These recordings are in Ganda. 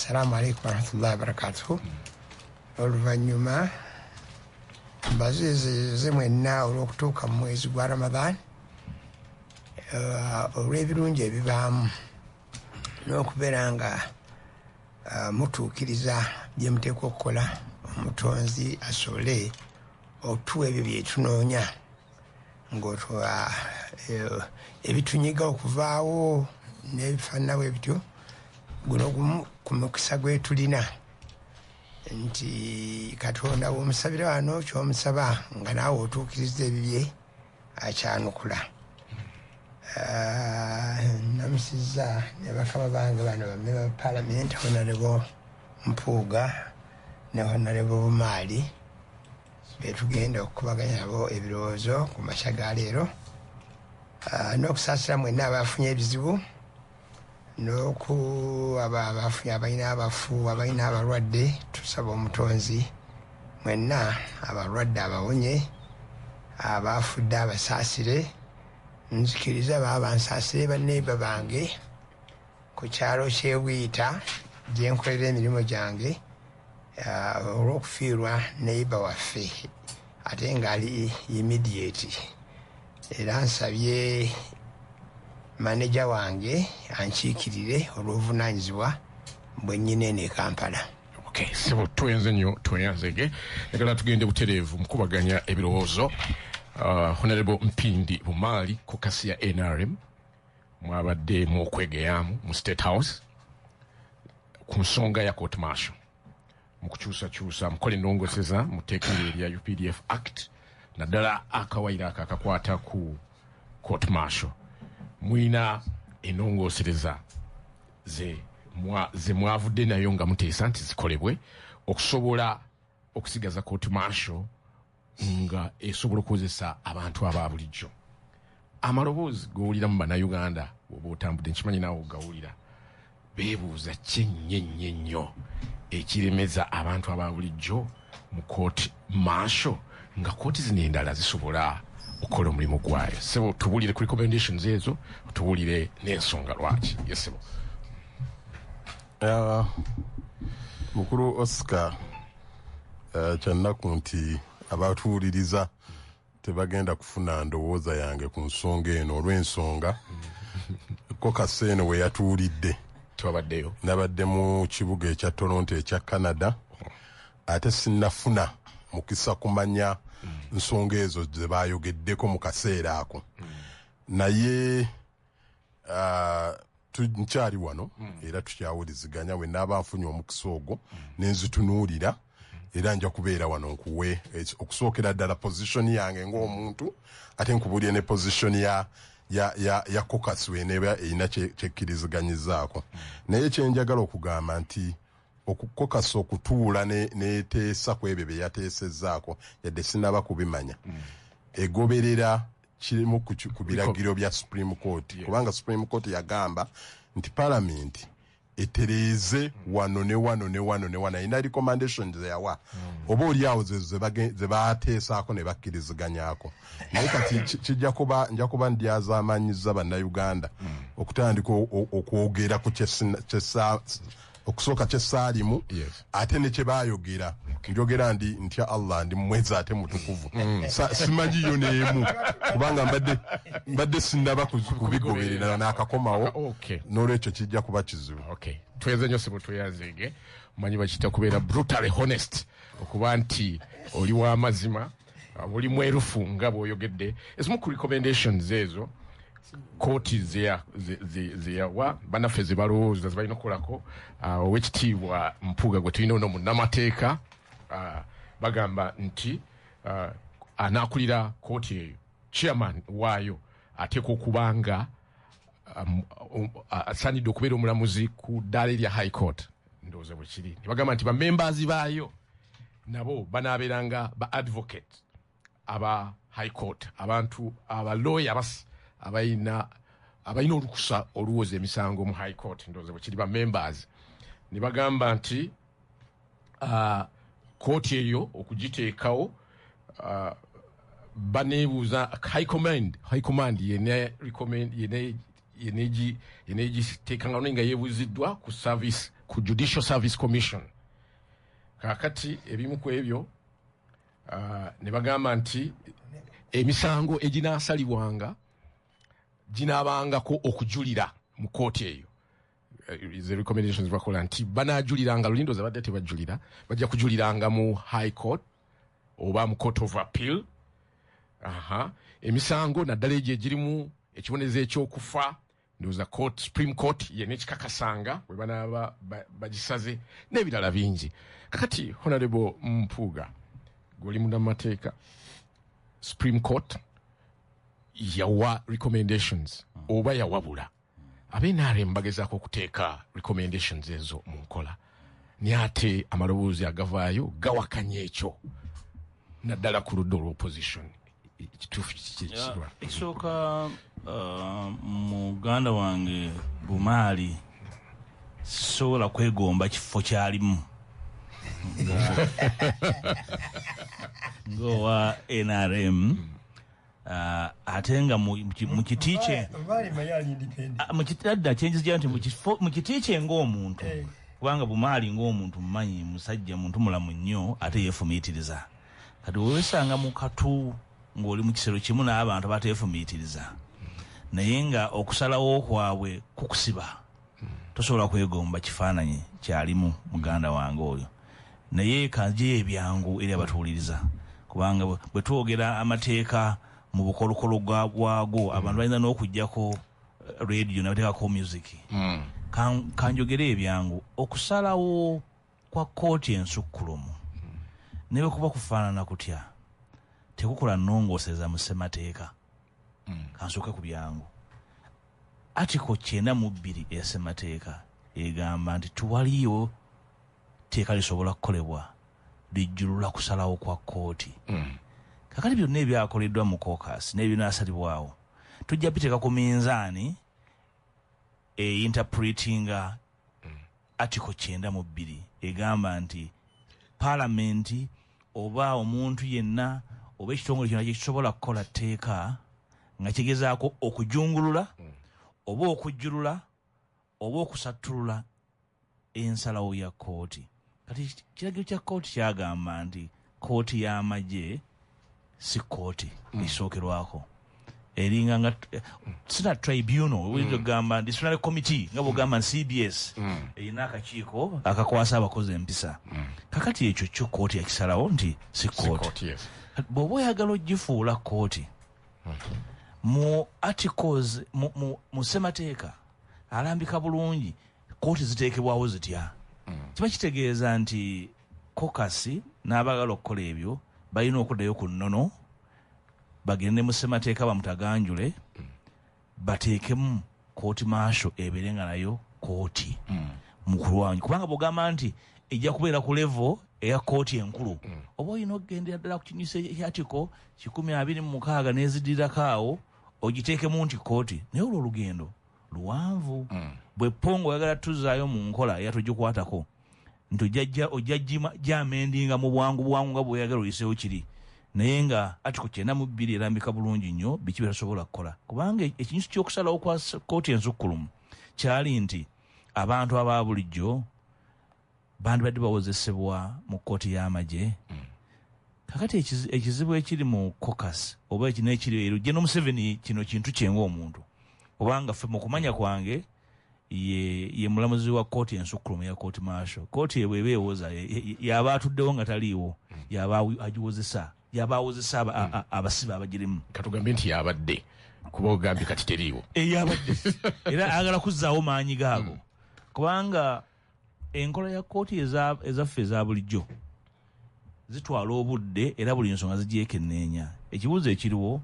assalamu alaikum warahmatullahi wabarakatuh. Oluvannyuma mbazize mwenna olw'okutuuka mu mwezi gwa Ramadan, olw'ebirungi ebibaamu n'okubeera nga mutuukiriza bye muteekwa okukola, omutonzi asobole okutuwa ebyo bye tunoonya, ng'otwa ebitunyiga okuvaawo n'ebifaanana bwe bityo. Guno gumu ku mukisa gwe tulina, nti Katonda bw'omusabira wano ky'omusaba nga naawe otuukiriza ebibye akyanukula. Namusizza ne bakama bange bano bammemba ba paalamenti, Honorable Mpuuga ne Honorable Bumaali, betugenda okukubaganya nabo ebirowoozo ku makya ga leero, n'okusaasira mwenna abafunye ebizibu, abafunye abalina abafu, abalina abalwadde. Tusaba omutonzi mwenna abalwadde abawonye, abafudde abasaasire. Nzikiriza baba bansaasire baneiba bange ku kyalo ky'Ebwita gye nkolera emirimu gyange, olw'okufiirwa neiba waffe ate ng'ali immediate. Era nsabye maneja wange ankiikirire olw'obuvunaanyizibwa bwe nnyina eno e Kampala. Okay, sebo tuyenze nnyo tweyanzege. Njagala tugende butereevu mu kubaganya ebirowoozo. Honorable Mpindi Bumaali ku kasi ya NRM mwabadde mu okwegeyaamu mu State House ku nsonga ya court martial, mu kukyusakyusa mukola ennongoseza mu tteeka erya UPDF Act, naddala akawaire akakwata ku court martial. Mwina ennongosereza ze mwavudde nayo nga muteesa nti zikolebwe okusobola okusigaza court martial nga esobola okukozesa abantu aba bulijjo. Amaloboozi g'owulira mu bannayuganda oba otambudde, nkimanyi naawe ogawulira, beebuuza kyennyennyo ekiremeza abantu aba bulijjo mu court martial nga kooti zino endala zisobola okukola omulimu gwayo. Sebo tubuulire ku recommendations ezo, tubuulire n'ensonga lwaki. Yes, sebo. Mukulu Oscar, kyannaku nti abatuwuliriza tebagenda kufuna ndowooza yange ku nsonga eno olw'ensonga ko kaseeno we yatuwulidde. Twabaddeyo. Nabadde mu kibuga ekya Toronto ekya Canada, ate sinnafuna mukisa kumanya nsonga ezo ze baayogeddeko mu kaseera ako. Naye nkyali wano era tukyawuliziganya, we naaba nfunye omukisa ogwo nenzitunuulira, era nja kubeera wano nkuwe okusookera ddala position yange ng'omuntu, ate nkubuulire ne position ya caucus weeneba erina kyekkiriziganyizaako. Naye kyenjagala okugamba nti okukokasa okutuula neteesa ku ebyo bye yateesezzaako, yadde sinaba kubimanya, egoberera kirimu ku biragiro bya Supreme Court, kubanga Supreme Court yagamba nti Parliament etereeze wano ne wano ne wano ne wano, ina recommendations yawa oba oli awo ze baateesaako ne bakkiriziganyaako. Naye kati kijja kuba ndyazaamaanyiza bannayuganda okutandika okwogera ku okusooka kyesaalimu, ate ne kye baayogera. Njogera ntya Allah ndi mwezi ate mutukuvu. Simanyiyo n'emu kubanga mbadde sinnaba kubigoberera n'akakomawo. N'olwekyo kijja kuba kizibu. Tweyanze nnyo sebo, tweyanzege. Manyi bakiyita kubeera brutally honest, okuba nti oli w'amazima, oli mwerufu nga bw'oyogedde. Ezimu ku recommendations ezo kooti zeyawa bannaffe ze balowooza ze balina okukolako. Owekitiibwa Mpuuga gwe tulina ono munnamateeka bagamba nti anaakulira kooti eyo, chairman waayo ateekwa okuba nga asaanidde okubeera omulamuzi ku ddaala erya high court. Ndowooza bwe kiri. Ne bagamba nti bamembers baayo nabo banaabeeranga ba advocate aba high court, abantu abalooya abalina olukusa oluwoza emisango mu high court. Ndowooza bwe kiri ba members. Ne bagamba nti kooti eyo okugiteekawo baneebuuza high command yenegiteekanga nga yeebuuziddwa ku service ku Judicial Service Commission. Kakati ebimu ku ebyo ne bagamba nti emisango eginaasalibwanga ginaabangako okujulira mu kooti eyo. The recommendations bakola nti banaajuliranga lulindo zabadde tebajulira bajja kujuliranga mu High Court oba mu Court of Appeal. Emisango naddala egyo egirimu ekibonerezo ekyokufa ndowooza Supreme Court yenekikakasanga bwe banaaba bagisaze n'ebirala bingi. Kakati Honorable Mpuuga goli munda mu mateeka, Supreme Court yawa recommendations oba yawabula abenaare mbagezaako okuteeka recommendations ezo mu nkola naye ate amaloboozi agavaayo gawakanya ekyo naddala ku ludda olw'opposition. Ekisooka muganda wange Bumaali sobola kwegomba kifo kyalimu ngowa NRM ate nga mu kiti kye mu kiti kye ng'omuntu kubanga Bumaali ng'omuntu mumanyi musajja muntu mulamu nnyo ate yeefumiitiriza. Kati wewesanga mu katu ng'oli mu kisero kimu n'abantu bateefumiitiriza naye nga okusalawo kwabwe kukusiba tosobola kwegomba kifaananyi kyalimu muganda wange oyo. Naye kanje ebyangu eri abatuuliriza kubanga bwe twogera amateeka mu bukolokolo bwago abantu balina n'okuggyako radio nabateekako music. Kanjogere ebyangu okusalawo kwa kooti ensukkulumu ne bwe kuba kufaanana kutya tekukola nnongooseza mu ssemateeka. Kansooke ku byangu. Article 92 ya ssemateeka egamba nti tuwaliyo teeka lisobola kukolebwa lijjulula kusalawo kwa kooti. Kakati byonna ebyakoleddwa mu caucus n'ebinaasalibwawo tujja biteeka ku minzaani interpretinga Article 92 egamba nti Parliament oba omuntu yenna oba ekitongole kyonna kisobola kukola tteeka nga kigezaako okujungulula oba okujjulula oba okusattulula ensalawo ya kooti. Kati kiragiro kya kooti kyagamba nti kooti y'amagye si kooti esookerwako eringa nga sina tribunal oyinza okugamba disciplinary committee nga bwogamba CBS erina akakiiko akakwasa abakozi empisa. Kakati ekyo kyo kooti yakisalawo nti si kooti. Bw'oba oyagala ogifuula kooti mu articles mu ssemateeka alambika bulungi kooti ziteekebwawo zitya. Kiba kitegeeza nti kokasi n'abagala okukola ebyo balina okuddayo ku nnono bagende mu ssemateeka bamutaganjule bateekemu kooti maasho ebeere nga nayo kooti mu kulwanyi kubanga bw'ogamba nti ejja kubeera ku level eya kooti enkulu oba olina okugendera ddala ku kinyusa ekyatiko 126 n'ezidirako awo ogiteekemu nti kooti naye olwo olugendo luwanvu. Bwe pongo oyagala tuzaayo mu nkola yatugikwatako nti ojja gyamendinga mu bwangu nga bw'oyagala oyiseewo kiri naye nga Article 92 erambika bulungi nnyo biki bitasobola kukola kubanga ekinyusi ky'okusalawo kwa kooti ensukkulumu kyali nti abantu aba bulijjo bandibadde bawozesebwa mu kooti y'amagye. Kakati ekizibu ekiri mu caucus oba ekino ekiri ero General Museveni kino kintu kyenga omuntu obanga ffe mu kumanya kwange ye mulamuzi wa kooti ensukkulumu ya kooti maasho. Kooti ebweba ewooza yaba atuddewo nga taliiwo yaba agiwozesa yaba awozesa abasibe abagirimu. Katugambe nti yabadde kuba ogambye kati teriiwo yabadde era ayagala kuzzaawo maanyi gaago kubanga enkola ya kooti ezaffe eza bulijjo zitwala obudde era buli nsonga zigyekenneenya. Ekibuuzo ekiriwo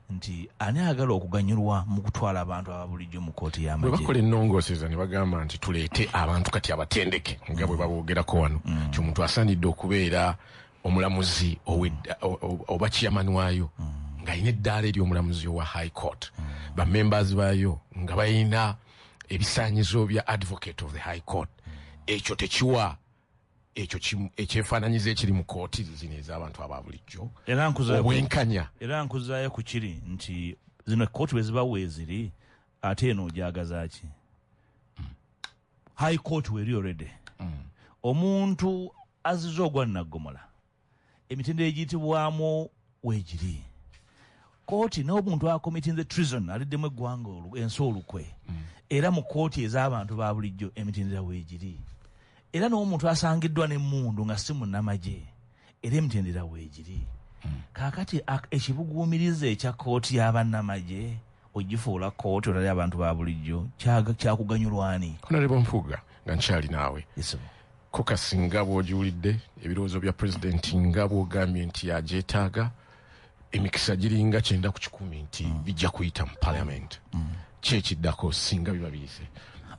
nti ani ayagala okuganyulwa mu kutwala abantu aba bulijjo mu kooti y'amagye. Bwe bakola ennongooseza ne bagamba nti tuleete abantu kati abatendeke nga bwe baboogerako wano nti omuntu asaanidde okubeera omulamuzi oba chairman waayo ng'alina eddaala ery'omulamuzi owa High Court bamembers baayo nga balina ebisaanyizo bya advocate of the High Court. Ekyo tekiwa ekyo ekyefaananyiza ekiri mu kooti zino ez'abantu aba bulijjo obwenkanya. Era nkuzaayo ku kiri nti zino kooti bwe ziba weeziri ate eno ogyagazaaki High Court weri already omuntu aziza ogwa Naggomola emitendera egiyitibwamu weegiri kooti n'omuntu akomitinze treason aliddemu eggwanga ensi olukwe era mu kooti ez'abantu ba bulijjo emitendera weegiri era n'omuntu asangiddwa n'emmundu nga si munnamagye era emitendera weegiri kaakati ekibuguumiriza ekya kooti y'abannamagye ogifuula kooti olali abantu ba bulijjo kyakuganyulwani Honorable Mpuuga nga nkyali naawe kokasi nga bw'ogiwulidde ebirowoozo bya pulezidenti nga bw'ogambye nti agyetaaga emikisa giringa 9-10 nti bijja kuyita mu palamenti kyekiddako singa biba biyise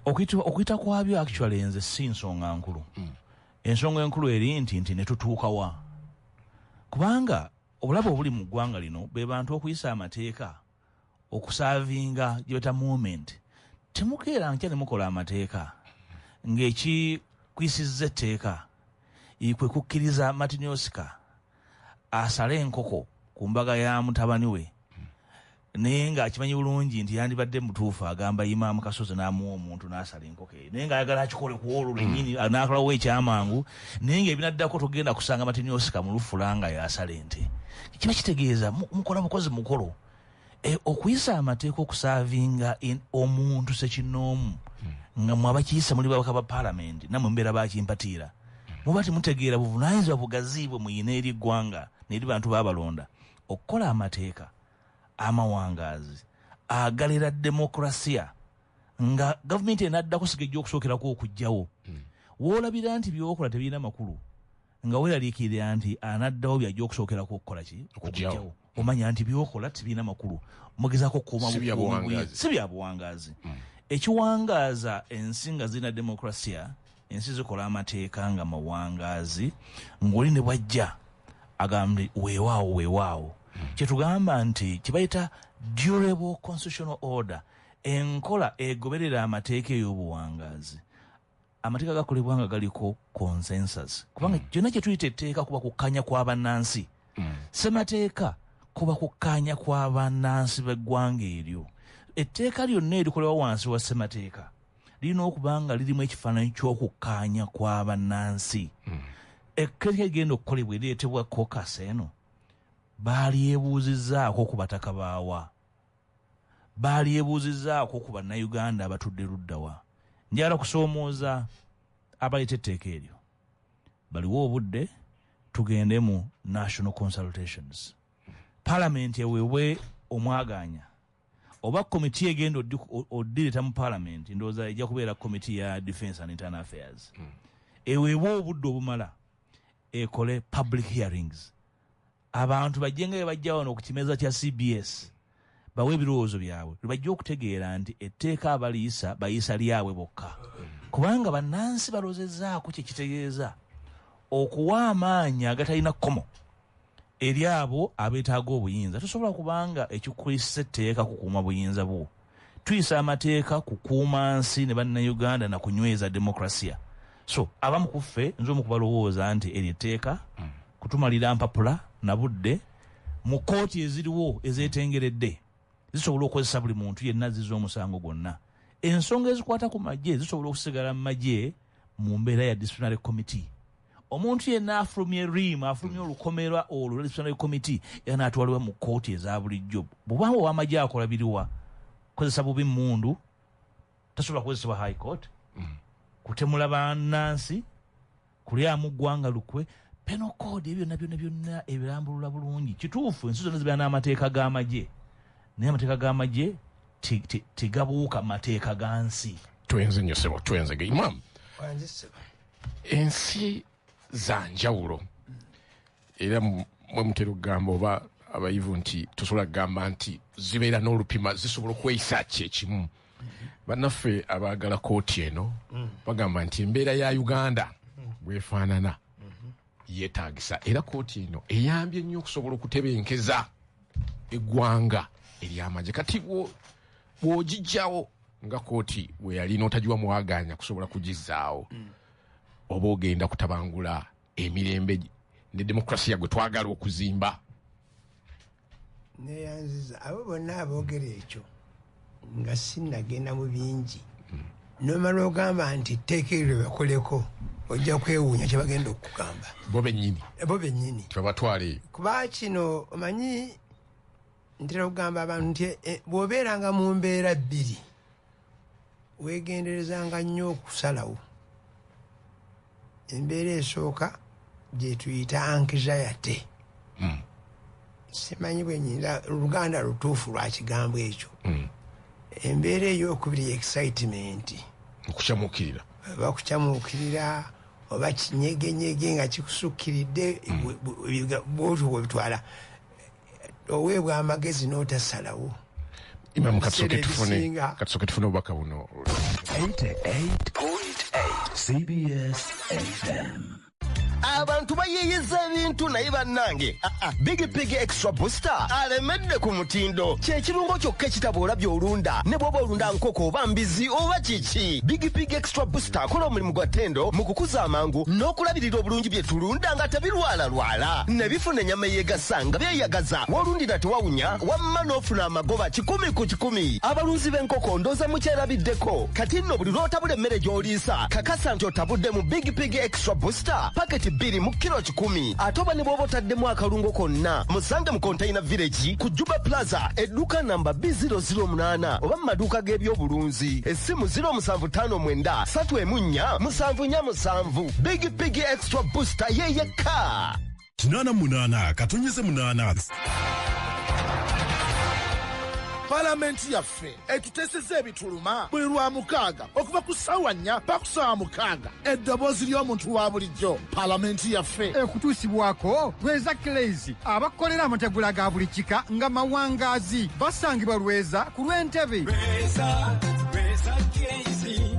okuyita kwabyo actually nze si nsonga nkulu ensonga enkulu eri nti ne tutuukawa kubanga obulabe obuli mu ggwanga lino be bantu okuyisa amateeka okusaavinga gye bata movement temukeera nkya ne mukola amateeka ng'ekikwisizza etteeka kwe kukkiriza Martin Oscar asale enkoko ku mbaga ya mutabani we naye ng'akimanyi bulungi nti yandibadde mutuufu agamba Imaamu Kasozi n'amuwa omuntu n'asala enkoko naye ng'ayagala akikole ku olwo lwennyini n'akolawo ekyamangu naye ng'ebinaddako togenda kusanga Martin Oscar mu lufula nga yasala ente kiba kitegeeza mukola bukozi mukolo okuyisa amateeka okusaavinga omuntu sekinoomu nga mwabakiyisa muli babaka ba palamenti namwe mbeera bakimpatiira muba temutegeera buvunaanyizibwa bugaziibwe muyina eri ggwanga n'eri bantu baabalonda okukola amateeka amawangaazi agalera demokrasiya nga gavumenti enaddako sigejja okusookerako okugjawo woolabira nti byokola tebirina makulu nga weeraliikirira nti anaddawo byajja okusookerako okukola ki okugjawo omanya nti byokola tebirina makulu mugezaako okukuuma si bya buwangaazi ekiwangaaza ensi nga zirina demokrasiya ensi zikola amateeka nga mawangaazi ng'oli ne bwajja agambye weewaawo kyetugamba nti kibayita durable constitutional order enkola egoberera amateeka ey'obuwangaazi amateeka gakolebwa nga galiko consensus kubanga kyonna kye tuyita etteeka kuba kukkanya kw'abannansi semateeka kuba kukkanya kw'abannansi b'eggwanga eryo etteeka lyonna erikolebwa wansi wa semateeka lirina okuba nga lirimu ekifaananyi ky'okukkaanya kw'abannansi ekkeeka egenda okukolebwa ereetebwa kokasi eno baalyebuuzizzaako ku bataka baawa baalyebuuzizzaako ku bannayuganda abatudde luddawa njagala kusoomooza abaleeta etteeka eryo baliwo obudde tugende mu national consultations palamenti eweebwe omwaganya oba komiti egenda oddireta mu palamenti ndowooza ejja kubeera komiti ya defense and internal affairs eweebwe obudde obumala ekole public hearings abantu bajje nga bajja wano ku kimeeza kya CBS bawe ebirowoozo byabwe bajja okutegeera nti etteeka abaliyisa bayisa lyabwe bokka kubanga bannansi balozezzaako kye kitegeeza okuwa amaanyi agatalina kkomo eri abo abeetaaga obuyinza tosobola kubanga ekikukwisa etteeka kukuuma buyinza bwo tuyisa amateeka kukuuma nsi ne bannayuganda na kunyweza demokrasiya so abamu ku ffe nze omu kubalowooza nti eri etteeka kutumalira mpapula na budde mu kooti eziriwo ezeetengeredde zisobola okukozesa buli muntu yenna ziza omusango gwonna ensonga ezikwata ku magye zisobola okusigala mu magye mu mbeera ya disciplinary committee omuntu yenna afulumye rimu afulumye olukomera olwo disciplinary committee era n'atwalibwa mu kooti eza bulijjo bw'obanga ow'amagye akola biriwa kozesa bubi mmundu tasobola kukozesebwa high court kutemula bannansi kulyamu ggwanga lukwe penal code ebyo byonna ebirambulula bulungi kituufu ensi zonna zibeera n'amateeka g'amagye naye amateeka g'amagye tegabuuka mateeka ga nsi twenze nnyo sebo twenzege Imam ensi za njawulo era mwe mutera okugamba oba abayivu nti tosobola kugamba nti zibeera n'olupima zisobola okweyisa kyekimu bannaffe abaagala kooti eno bagamba nti embeera ya Uganda bwefaanana yeetaagisa era kooti eno eyambye nnyo okusobola okutebenkeza eggwanga ery'amagye kati bw'ogijjawo nga kooti bwe yali n'otagiwa mwaganya kusobola kugizzaawo oba ogenda kutabangula emirembe ne demokrasiya gwe twagala okuzimba neyanziza abo bonna aboogera ekyo nga sinnagenda mu bingi nomala ogamba nti tteeka eryo bakoleko ojja kwewuunya kye bagenda okugamba bo bennyini tebabatwala eyo kuba kino omanyi ntera okugamba abantu nti bw'obeeranga mu mbeera bbiri weegenderezanga nnyo okusalawo. Embeera esooka gye tuyita anxiety. Simanyi bwe nyinza Luganda lutuufu lwa kigambo ekyo. Embeera ey'okubiri excitement. Okukyamuukirira. Oba kukyamuukirira oba kinyegenyege nga kikusukkiridde bwotyo bwebitwala. Oweebwa amagezi n'otasalawo. Imam katusooke tufune obubaka buno. 88.8 CBS FM. Abantu bayeyeza ebintu naye bannange. Big Pig Extra Booster alemedde ku mutindo. Kye kirungo kyokka kitaboola by'olunda ne bw'oba olunda nkoko oba mbizi oba kiki. Big Pig Extra Booster akola omulimu gwa ttendo mu kukuza amangu n'okulabirira obulungi bye tulunda nga tebirwalalwala. Ne bifuna ennyama eyeegasa nga byeyagaza. W'olundira tewawunya wamma n'ofuna amagoba 100 ku 100. Abalunzi b'enkoko ndooza mukyerabiddeko. Kati nno buli lw'otabula emmere gy'oliisa kakasa nti otabudde mu Big Pig Extra Booster. Paketi 2 mu kilo 10. Ate oba ne bw'oba otaddemu akalungo konna musange mu Container Village ku Juba Plaza edduuka namba B008 oba mu maduuka g'ebyobulunzi. Essimu 0759 314 Big Pig Extra Booster yeyekka 88 katonyeze 8. Palamenti yaffe etuteseza ebituluma buli lwa mukaaga okuva ku ssaawa 4 paka ku ssaawa 6 eddoboozi ly'omuntu wa bulijjo. Palamenti yaffe ekutuusibwako Lweza Crazy abakolera amategula ga buli kika nga mawangaazi basangibwa Lweza ku lw'entebe.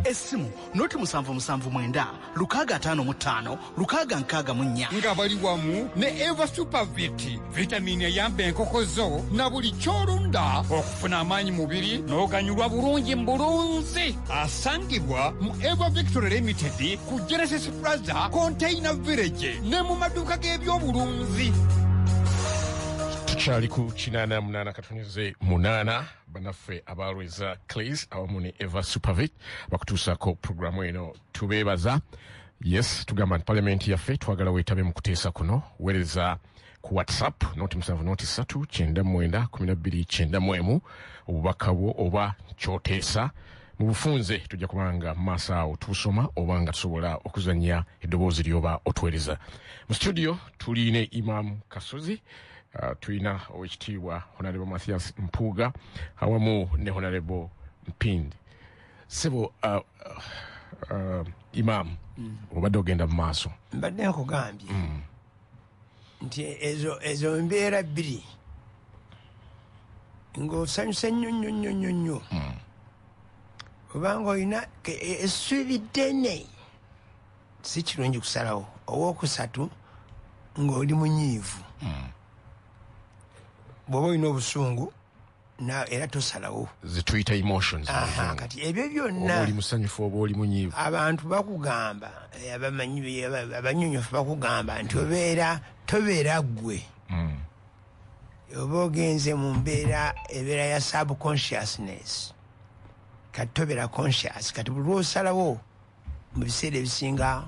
Essimu noti 779 655 664 nga bali wamu ne Eva Supervit vitamini eyamba enkoko zo na buli ky'olunda okufuna amaanyi mubiri n'oganyulwa bulungi mbulunzi. Asangibwa mu Eva Victory Limited ku Genesis Plaza Container Village ne mu maduuka g'ebyobulunzi. Tukyali ku 88 katonyeze 8 banaffe aba Lweza Crazy awamu ne Eva Supervit bakutuusako programu eno tubeebaza. Yes, tugamba nti palamenti yaffe twagala weetabe mu kuteesa kuno weereza ku WhatsApp noti 793 obubaka bwo oba kyoteesa mu bufunze tujja kubanga maaso awo tusoma oba nga tusobola okuzannya eddoboozi lyoba otwereza. Mu studio tuline Imam Kasozi, tulina owekitiibwa Honorable Mathias Mpuuga awamu ne Honorable Mpindi. Sebo Imam obadde ogenda mu maaso. Mbadde nkugambye nti ezo mbeera bbiri ng'osanyusa nnyo obanga olina essuubi ddene si kirungi kusalawo. Owookusatu ng'oli munyiivu bw'oba olina obusungu era tosalawo zituyita emotions. Kati ebyo byonna oli musanyufu oba oli munyiivu abantu bakugamba abanyonyofu bakugamba nti tobeera ggwe oba ogenze mu ebeera ya subconsciousness kati tobeera conscious. Kati buli lw'osalawo mu biseera ebisinga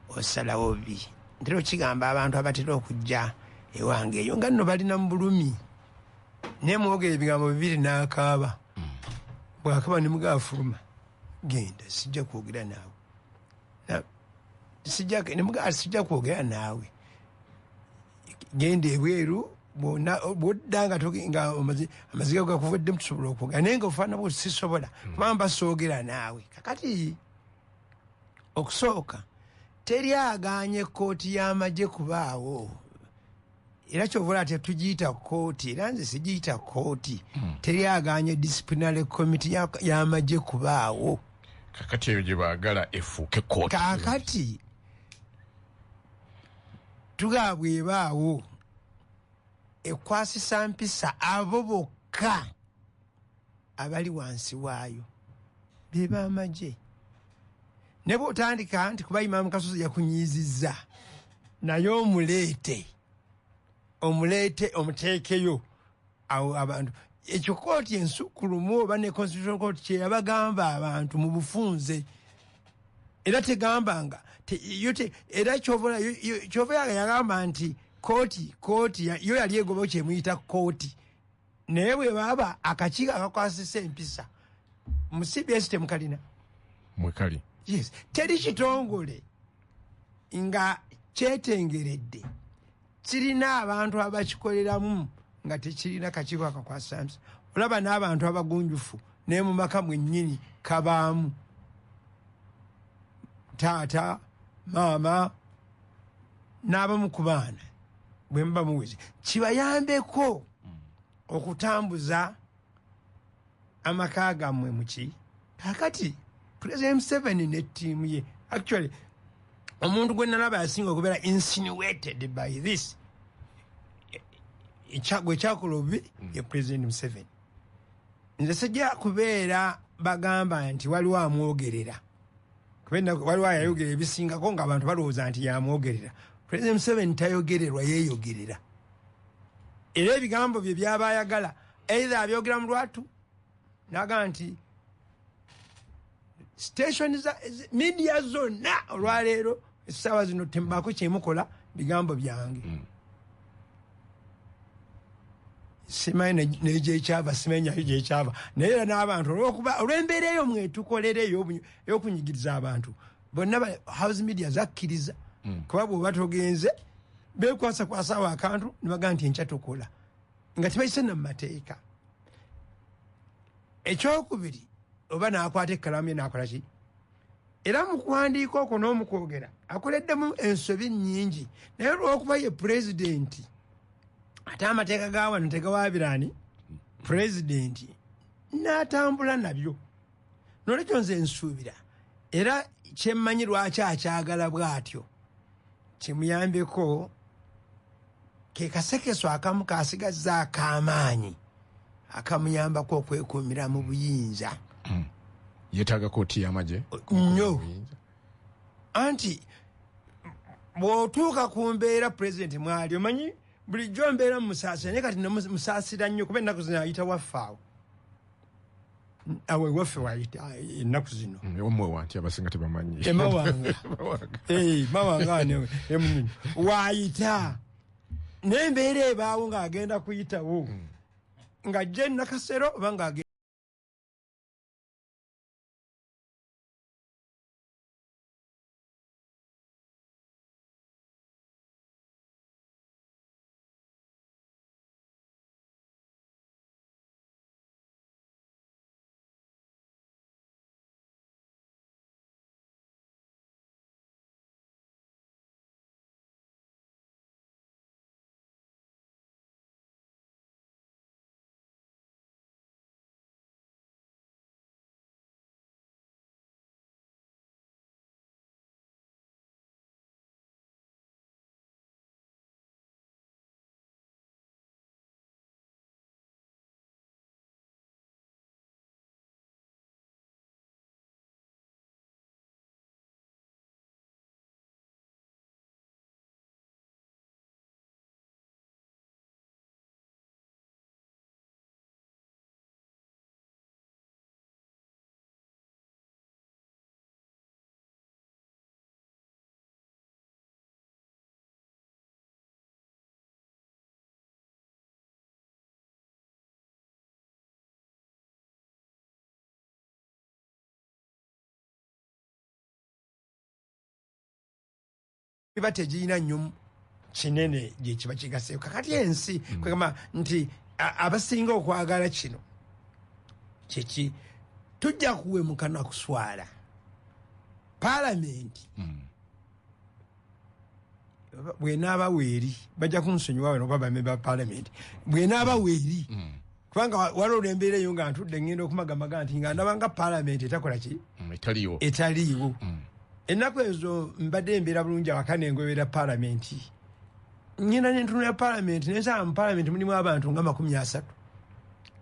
osalawo bi. Ntera okigamba abantu abatera okujja ewange eyo nga nno balina mu bulumi naye mwogera ebigambo bibiri n'akaaba. Bw'akaaba ne mugaafuluma genda sijja kwogera naawe sijja kwogera naawe genda ebweru bw'odda nga amaziga gakuvuddemu tusobola okwogera naye nga ofaana bwe sisobola kubanga basoogera naawe. Kakati okusooka teri agaanye kooti y'amagye kubaawo era kyovola ati tugiyita kooti era nze sigiyita kooti. Teri agaanye disciplinary committee y'amagye kubaawo. Kakati eyo gye baagala efuuke kooti. Kakati tugaba ebaawo ekwasisa mpisa abo bokka abali wansi waayo be b'amagye. Ne bw'otandika nti kuba Imam Kasozi yakunyiizizza naye omuleete omuteekeyo awo abantu ekyo kooti ensukulumu oba ne constitutional court kyeyabagamba abantu mu bufunze era tegambanga era kyova yagamba nti kooti yo yali egoba kyemuyita kooti naye bwe baba akakiiko akakwasisa empisa mu CBS temukalina mwekali yes teri kitongole nga kyetengeredde kirina abantu abakikoleramu nga tekirina kakiiko akakwasisa empisa olaba n'abantu abagunjufu naye mu maka mwennyini kabaamu taata maama n'abamu ku baana bwe muba muweze kibayambeko okutambuza amaka gammwe muki kakati President Museveni ne ttiimu ye actually omuntu gwe nalaba yasinga okubeera insinuated by this gwe kyakola obubi ye President Museveni nze sijja kubeera bagamba nti waliwo amwogerera waliwo yayogera ebisingako ng'abantu balowooza nti yamwogerera President Museveni tayogererwa yeeyogerera era ebigambo bye byaba ayagala either abyogera mu lwatu naga nti station media zonna olwaleero essaawa zino tembaako kyemukola bigambo byange simanyi negyekyava simenyayo gyekyava naye era n'abantu olw'embeera eyo mwetukolera ey'okunyigiriza abantu bonna house media zakkiriza kuba bw'oba togenze beekwasakwasaawo akantu ne bagaa nti enkya tukola nga tebayise na mu mateeka ekyokubiri oba n'akwata ekkalaamu ye n'akola ki era mu kuwandiika okwo n'omukwogera akoleddemu ensobi nnyingi naye olw'okuba ye pulezidenti ate amateeka ga wano tegawaabirani pulezidenti n'atambula nabyo nolwekyo nze nsuubira era kyemmanyi lwaki akyagala bw'atyo kimuyambeko ke kasekeso akamu kasigazza ak'amaanyi akamuyambako okwekuumira mu buyinza yeetaaga kooti y'amagye nnyo anti bw'otuuka ku mbeera pulezidenti mwali omanyi bulijjo mbeera musaasira naye kati nemusaasira nnyo kuba ennaku zino ayita waffe awo awe waffe wayita ennaku zino omwewa nti abasinga tebamanyi emawanga mawanga emunini waayita n'embeera ebaawo ng'agenda kuyitawo ng'ajja nakasero oba ng'agenda biba tegirina nnyo kinene gye kiba kigaseeko kakati ensi kwegamba nti abasinga okwagala kino kyeki tujja kuwemuka na kuswala paalamenti bwenaaba weeri bajja kunsonyiwa wano oba bamemba ba paalamenti bwenaaba weeri kubanga waliwo embeera eyo nga ntudde ngenda okumagamaga nti nga ndabanga paalamenti etakola ki etaliiwo ennaku ezo mbadde embeera bulungi awaka nengoberera paalamenti nyina nentunula paalamenti nensaba mu paalamenti mulimu abantu nga 30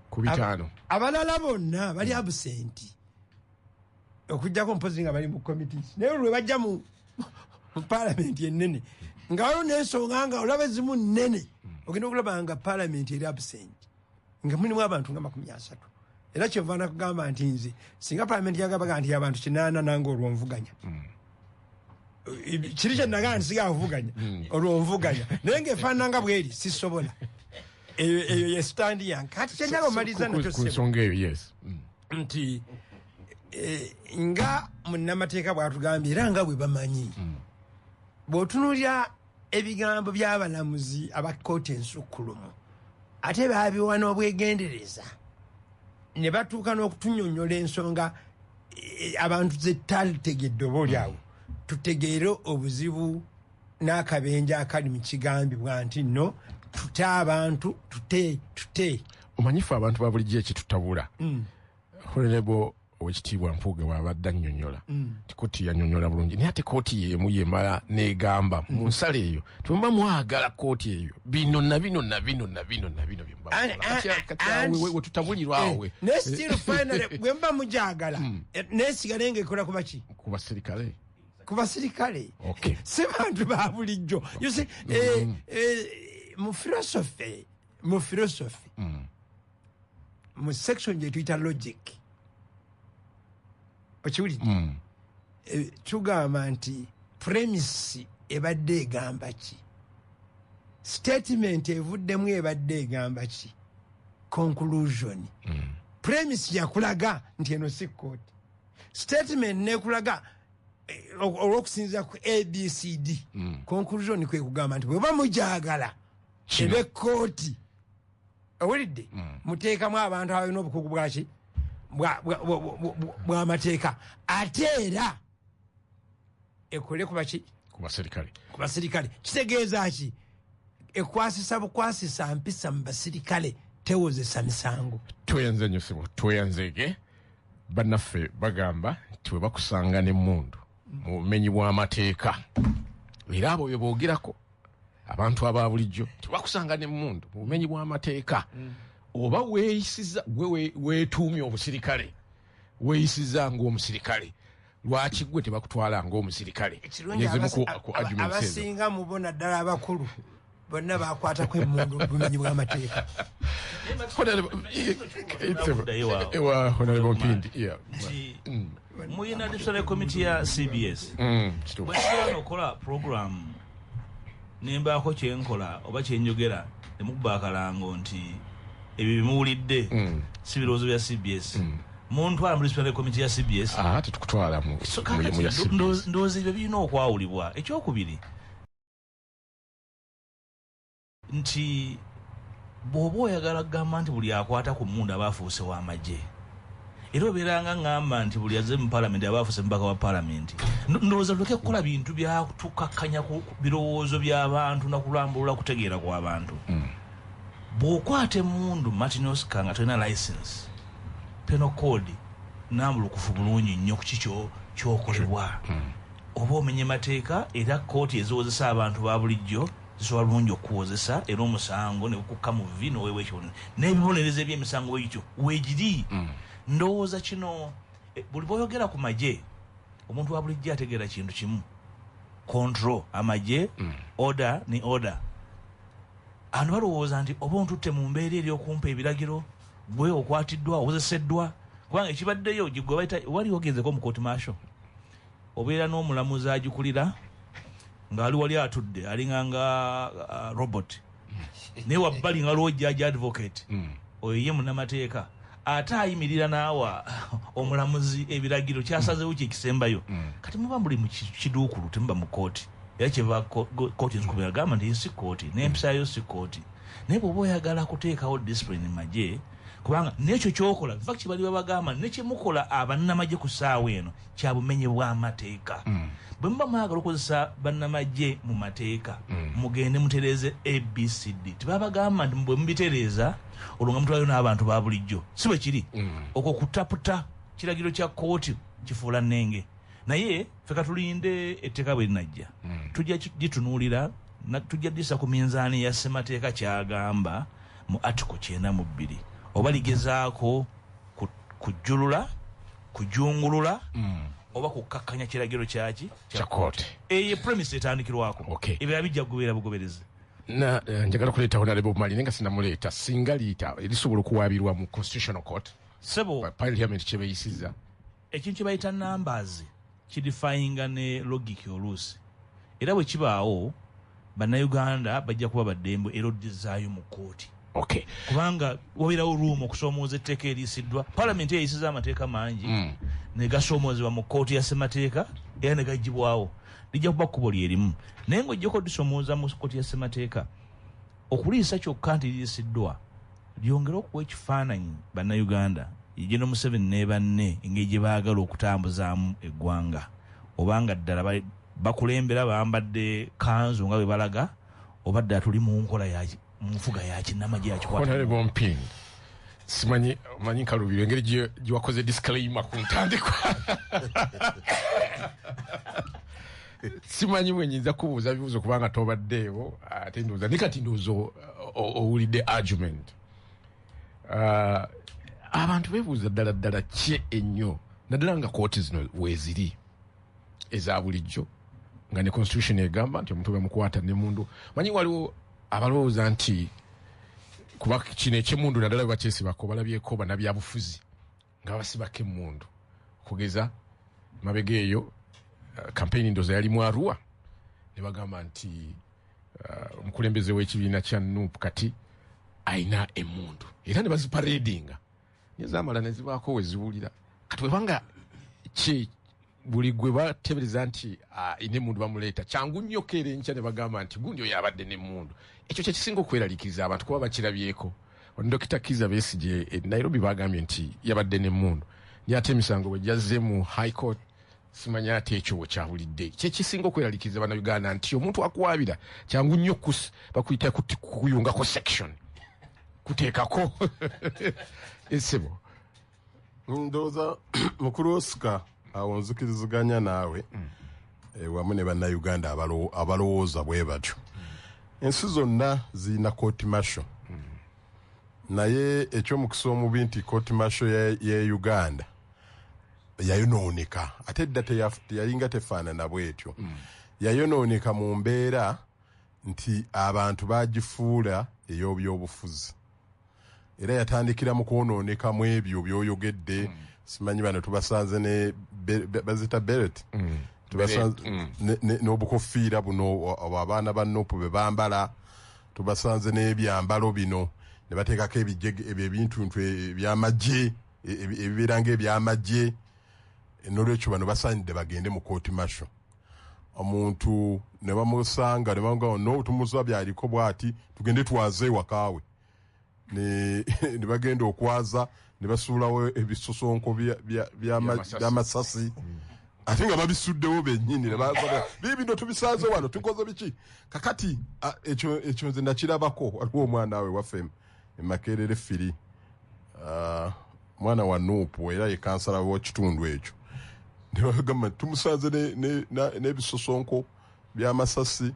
ku 5 abalala bonna bali abusenti okujjako mpozi nga bali mu committees naye lwe bajja mu paalamenti ennene nga waliwo n'ensonga nga olaba ezimu nnene ogenda okulaba nga paalamenti eri abusenti nga mulimu abantu nga 30 era kyova nakugamba nti nze singa palamenti yagabaga nti abantu 8 nange olwonvuganya kiri kyenagaa nti sigaa kuvuganya olwonvuganya naye ngaefaanana nga bweri sisobola eyo ye standi yange kati kyenjala omaliza nakyonsonga eyo yes nti nga munnamateeka bwatugambye era nga bwe bamanyi bw'otunuulira ebigambo by'abalamuzi aba kkooti ensukkulumu ate baabiwa n'obwegendereza ne batuuka n'okutunyonnyola ensonga abantu ze talitegedde oba oliawo tutegeere obuzibu n'akabenje akali mu kigambibwa nti no tute abantu tute omanyifu abantu ba bulijjo ekitutabula honorable owekitiibwa Mpuuga bw'abadde annyonnyola kkooti yannyonnyola bulungi naye ate kkooti yeemu yemala n'egamba mu nsala eyo temuba mwagala kkooti eyo bino na bino we tutabulirwawe ne still finally bwe mba mugyagala neesigale ng'ekola kuba ki ku basirikale okay si bantu ba bulijjo you see mu philosophy mu section gye tuyita logic okiwulidde tugamba nti premise ebadde egamba ki statement evuddemu ebadde egamba ki conclusion premise yakulaga nti eno si kkooti statement nekulaga olw'okusinziira ku abcd conclusion kwe kugamba nti bweba mugyagala ebe kkooti owulidde muteekamu abantu abalina obukugu bwaki bw'amateeka ate era ekole kubaki ku basirikale kitegeeza ki ekwasisa bukwasisa mpisa mu basirikale tewozesa misango tweyanze nnyo sibo tweyanzege bannaffe bagamba nti bwe bakusanga n'emmundu mu bumenyi bw'amateeka era abo bye boogerako abantu aba bulijjo tebakusanga n'emmundu mu bumenyi bw'amateeka oba weeyisiza gwe weetuumye obusirikale weeyisiza ng'omusirikale lwaki gwe tebakutwala ng'omusirikale abasinga mubona ddala abakulu bonna bakwatako emmundu mu bumenyi bw'amateeka muyina national committee ya CBS bwekisobola okola program nembaako kyenkola oba kyenjogera nemukuba akalango nti ebyo bimuwulidde si birowoozo bya CBS muntwala mu national committee ya CBS tetukutwala mu ya CBS ndowooza ebyo birina okwawulibwa ekyokubiri nti bw'oba oyagala kugamba nti buli akwata ku mmundu aba afuuse w'amagye era obeeranga ngamba nti buli azze mu palamenti aba afuuse mubaka wa palamenti ndowooza tuleke kukola bintu byatukakkanya ku birowoozo by'abantu nakulambulula kutegeera kw'abantu bw'okwata emmundu Martin Oscar nga tolina license penal code nambulukufu bulungi nnyo ku kikyo kyokolebwa oba omenye mateeka era kkooti eziwozesa abantu ba bulijjo zisobola bulungi okuwozesa era omusango ne gukukka mu vi noweewa ekyo n'ebibonerezo eby'emisango bwekityo weegiri ndowooza kino buli bw'oyogera ku magye omuntu wa bulijjo ategeera kintu kimu control amagye order ni order abantu balowooza nti oba ontutte mu mbeera eri okumpa ebiragiro gwe okwatiddwa owozeseddwa kubanga ekibaddeyo gigwe bayita wali ogezeko mu court martial obeera n'omulamuzi agikulira ng'ali wali atudde alinganga robot naye wabbali nga lwojjaji advocate oyo ye munnamateeka ate ayimirira naawa omulamuzi ebiragiro kyasazewo kyekisembayo kati muba muli mu kiduukulu temuba mu kooti era kyeva kooti enzikubira gamba nti si kooti n'empisayo si kooti naye bw'oba oyagala kuteekawo discipline magye kubanga n'ekyo kyokola nfa kibali babagamba nekyemukola abannamagye ku ssaawa eno kya bumenyi bw'amateeka bwe muba mwagala okukozesa bannamagye mu mateeka mugende mutereeze abcd tebabagamba nti bwe mubitereeza olwo nga mutwalayo n'abantu ba bulijjo si bwe kiri okwo kutaputa kiragiro kya kooti kifuula nnenge naye ffe katulinde etteeka bwe linajja tujja gitunuulira tujja ddisa ku minzaani ya ssemateeka kyagamba mu article 92 oba ligezaako kujjulula kujungulula oba kukakkanya kiragiro kyaki kya kooti eyo premise etandikirwako ebyo bijja kugoberera bugoberezi na njagala kuleeta Honorable Mali nenga sinamuleeta singa liita erisobola okuwaabirwa mu Constitutional Court sebo Parliament kye bayisiza ekintu kye bayita numbers kidifayinga ne logic oluusi era bwe kibaawo bannayuganda bajja kuba baddembe eroddizaayo mu kooti okay kubanga wabirawo room okusoomooza etteeka eriisiddwa Parliament eyisiza amateeka mangi ne gasoomoozebwa mu kooti ya ssemateeka era ne gagibwawo lijja kuba kkubo lyerimu naye ng'ojjako disoomooza mu kooti ya ssemateeka okuliisa kyokka nti liisiddwa lyongera okuwa ekifaananyi bannayuganda General Museveni ne banne engeri gye baagala okutambuzaamu eggwanga obanga ddala bakulembera bambadde kanzu nga bwe balaga oba ddala tuli mu nkola mu nfuga ya kinnamagye yakikwata Honorable Mpindi simanyi manyi kalubiro engeri gye wakoze disclaimer ku ntandikwa simanyi mwenyinza kubuuza bibuuzo kubanga tobaddeewo ate ndowooza ne kati ndowooza owulidde argument abantu beebuuza ddala ki ennyo naddala nga kooti zino weeziri eza bulijjo nga ne constitution egamba nti omuntu bamukwata n'emmundu manyi waliwo abalowooza nti kuba kino ekyemundu naddala bwe bakyesibako balabyeko bannabyabufuzi nga basibako emmundu kugeza mabega eyo kampeyini ndoza yali mu Arua ne bagamba nti omukulembeze w'ekibiina kya NUP kati ayina emmundu era ne baziparedinga nezamala ne zibaako we ziwulira kati webanga ki buli gwe batebereza nti ine mundu bamuleeta kyangu nnyo keera enkya ne bagamba nti gundi oyo abadde n'emmundu ekyo kye kisinga okweraliikiriza abantu kuba bakirabyeko Dr. Kizza Besigye Nairobi bagambye nti yabadde n'emmundu naye ate emisango bwe gyazze mu High Court simanyi ate ekyo bwe kyawulidde kye kisinga okweraliikiriza bannayuganda nti omuntu akuwaabira kyangu nnyo bakuyita kuyungako section kuteekako esebo ndowooza mukulu Oscar awo nzikiriziganya naawe wamu ne bannayuganda abalowooza bwe batyo ensi zonna zirina kooti masho naye ekyomukisa omubi nti kooti masho ye Uganda yayonooneka ate edda teyalinga tefaanana bwetyo yayonooneka mu mbeera nti abantu bagifuula ey'obyobufuzi era yatandikira mu kwonoonekamu ebyo byoyogedde simanyi bano tubasanze ne bazita beret tubasanze n'obukofiira buno abaana ba NUP be bambala tubasanze n'ebyambalo bino ne bateekako ebyo ebintuntu ebyamagye ebibeera ng'ebyamagye n'olwekyo bano basaanidde bagende mu kooti masho omuntu ne bamusanga ne bamugamba no tumuza byaliko bwati tugende twaze ewakaawe ne bagenda okwaza ne basuulawo ebisosonko by'amasasi ate nga babisuddewo bennyini bibino tubisanze wano tukoze biki kakati ekyo nze nakirabako waliwo omwana we waffe Makerere Firi mwana wa NUP era ye kansala w'ekitundu ekyo ne bagamba tumusanze n'ebisosonko by'amasasi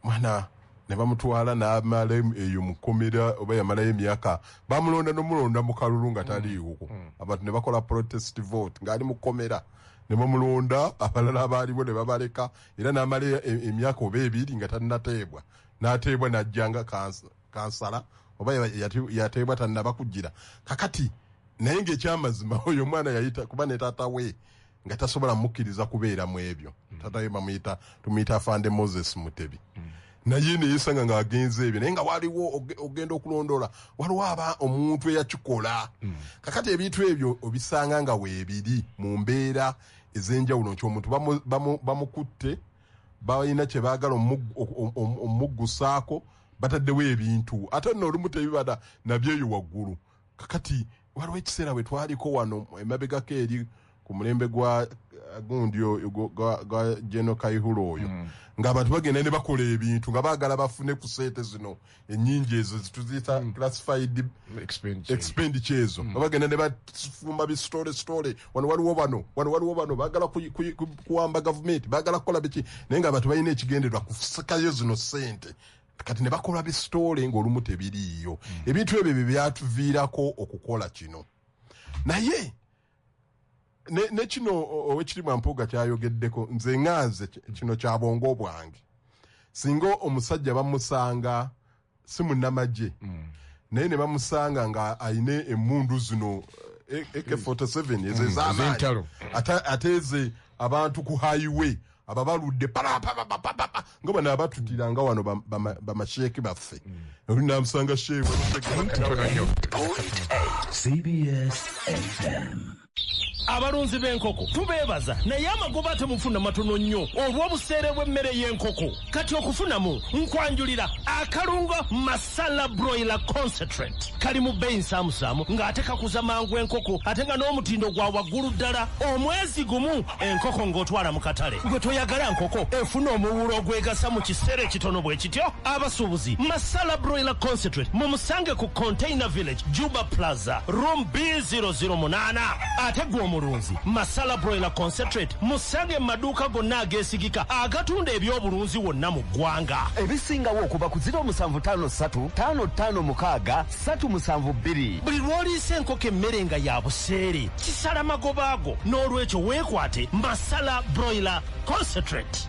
mwana ne bamutwala n'amala eyo mukomera oba yamalayo emyaka bamulonda n'omulonda mu kalulu nga taliiwo abantu ne bakola protest vote ng'ali mu kkomera ne bamulonda abalala abaaliwo ne babaleka era n'amala emyaka oba ebiri nga tannateebwa n'ateebwa n'ajjanga kansala oba yateebwa tannaba kugira kakati naye ng'ekyamazima oyo omwana yayita kuba ne taata we nga tasobola mukkiriza kubeera mu ebyo taata we tumuyita Afande Moses Mutebi naye neyesanga ng'agenze ebyo naye nga waliwo ogenda okulondoola waliwo aba omuntu eyakikola kakati ebintu ebyo obisanga nga weebiri mu mbeera ez'enjawulo nti omuntu bamukutte balina kye baagala omuggusaako bataddewo ebintu ate nno olumu tebibada nabyeyo waggulu kakati waliwo ekiseera bwe twaliko wano emabegako eri ku mulembe gwa gundi gwa General Kayihura oyo ng'abantu bagenda ne bakola ebintu nga baagala bafune ku sente zino ennyingi ezo zituziyita classified expenditure ezo nga bagenda ne bafumba bisitole wano waliwo bano baagala kuwamba gavumenti baagala kukola biki naye ng'abantu balina ekigendererwa kusikayo zino sente kati ne bakola bisitole ng'olumu tebiriiyo ebintu ebyo bye byatuviirako okukola kino naye ne kino owekiri Mwampuuga kyayogeddeko nze ŋŋanze kino kya bwongo bwange singo omusajja bamusanga si munnamagye naye ne bamusanga nga ayine emmundu zino AK-47 ezo ez'amaanyi ateeze abantu ku highway ababaludde nga bano abatutira nga wano bamasheeki baffe olinamusanga sheewe CBS FM. Abalunzi b'enkoko tubeebaza naye amagoba temufuna matono nnyo olw'obuseere bw'emmere y'enkoko kati okufunamu nkwanjulira akalungo masala broiler concentrate kali mu bbeeyi nsaamusaamu ng'ate kakuza mangu enkoko ate nga n'omutindo gwa waggulu ddala omwezi gumu enkoko ng'otwala mu katale gwe toyagala nkoko efuna omuwulo ogwegasa mu kiseera ekitono bwe kityo abasuubuzi masala broiler concentrate mumusange ku container village Juba Plaza room B008 ate gwe omulunzi masala broiler concentrate musange mu maduuka gonna ageesigika agatunda ebyobulunzi wonna mu ggwanga ebisingawo okuva ku 0753556372 buli lw'oliisa enkoko emmere nga ya buseere kisala magoba ago n'olwekyo weekwate masala broiler concentrate.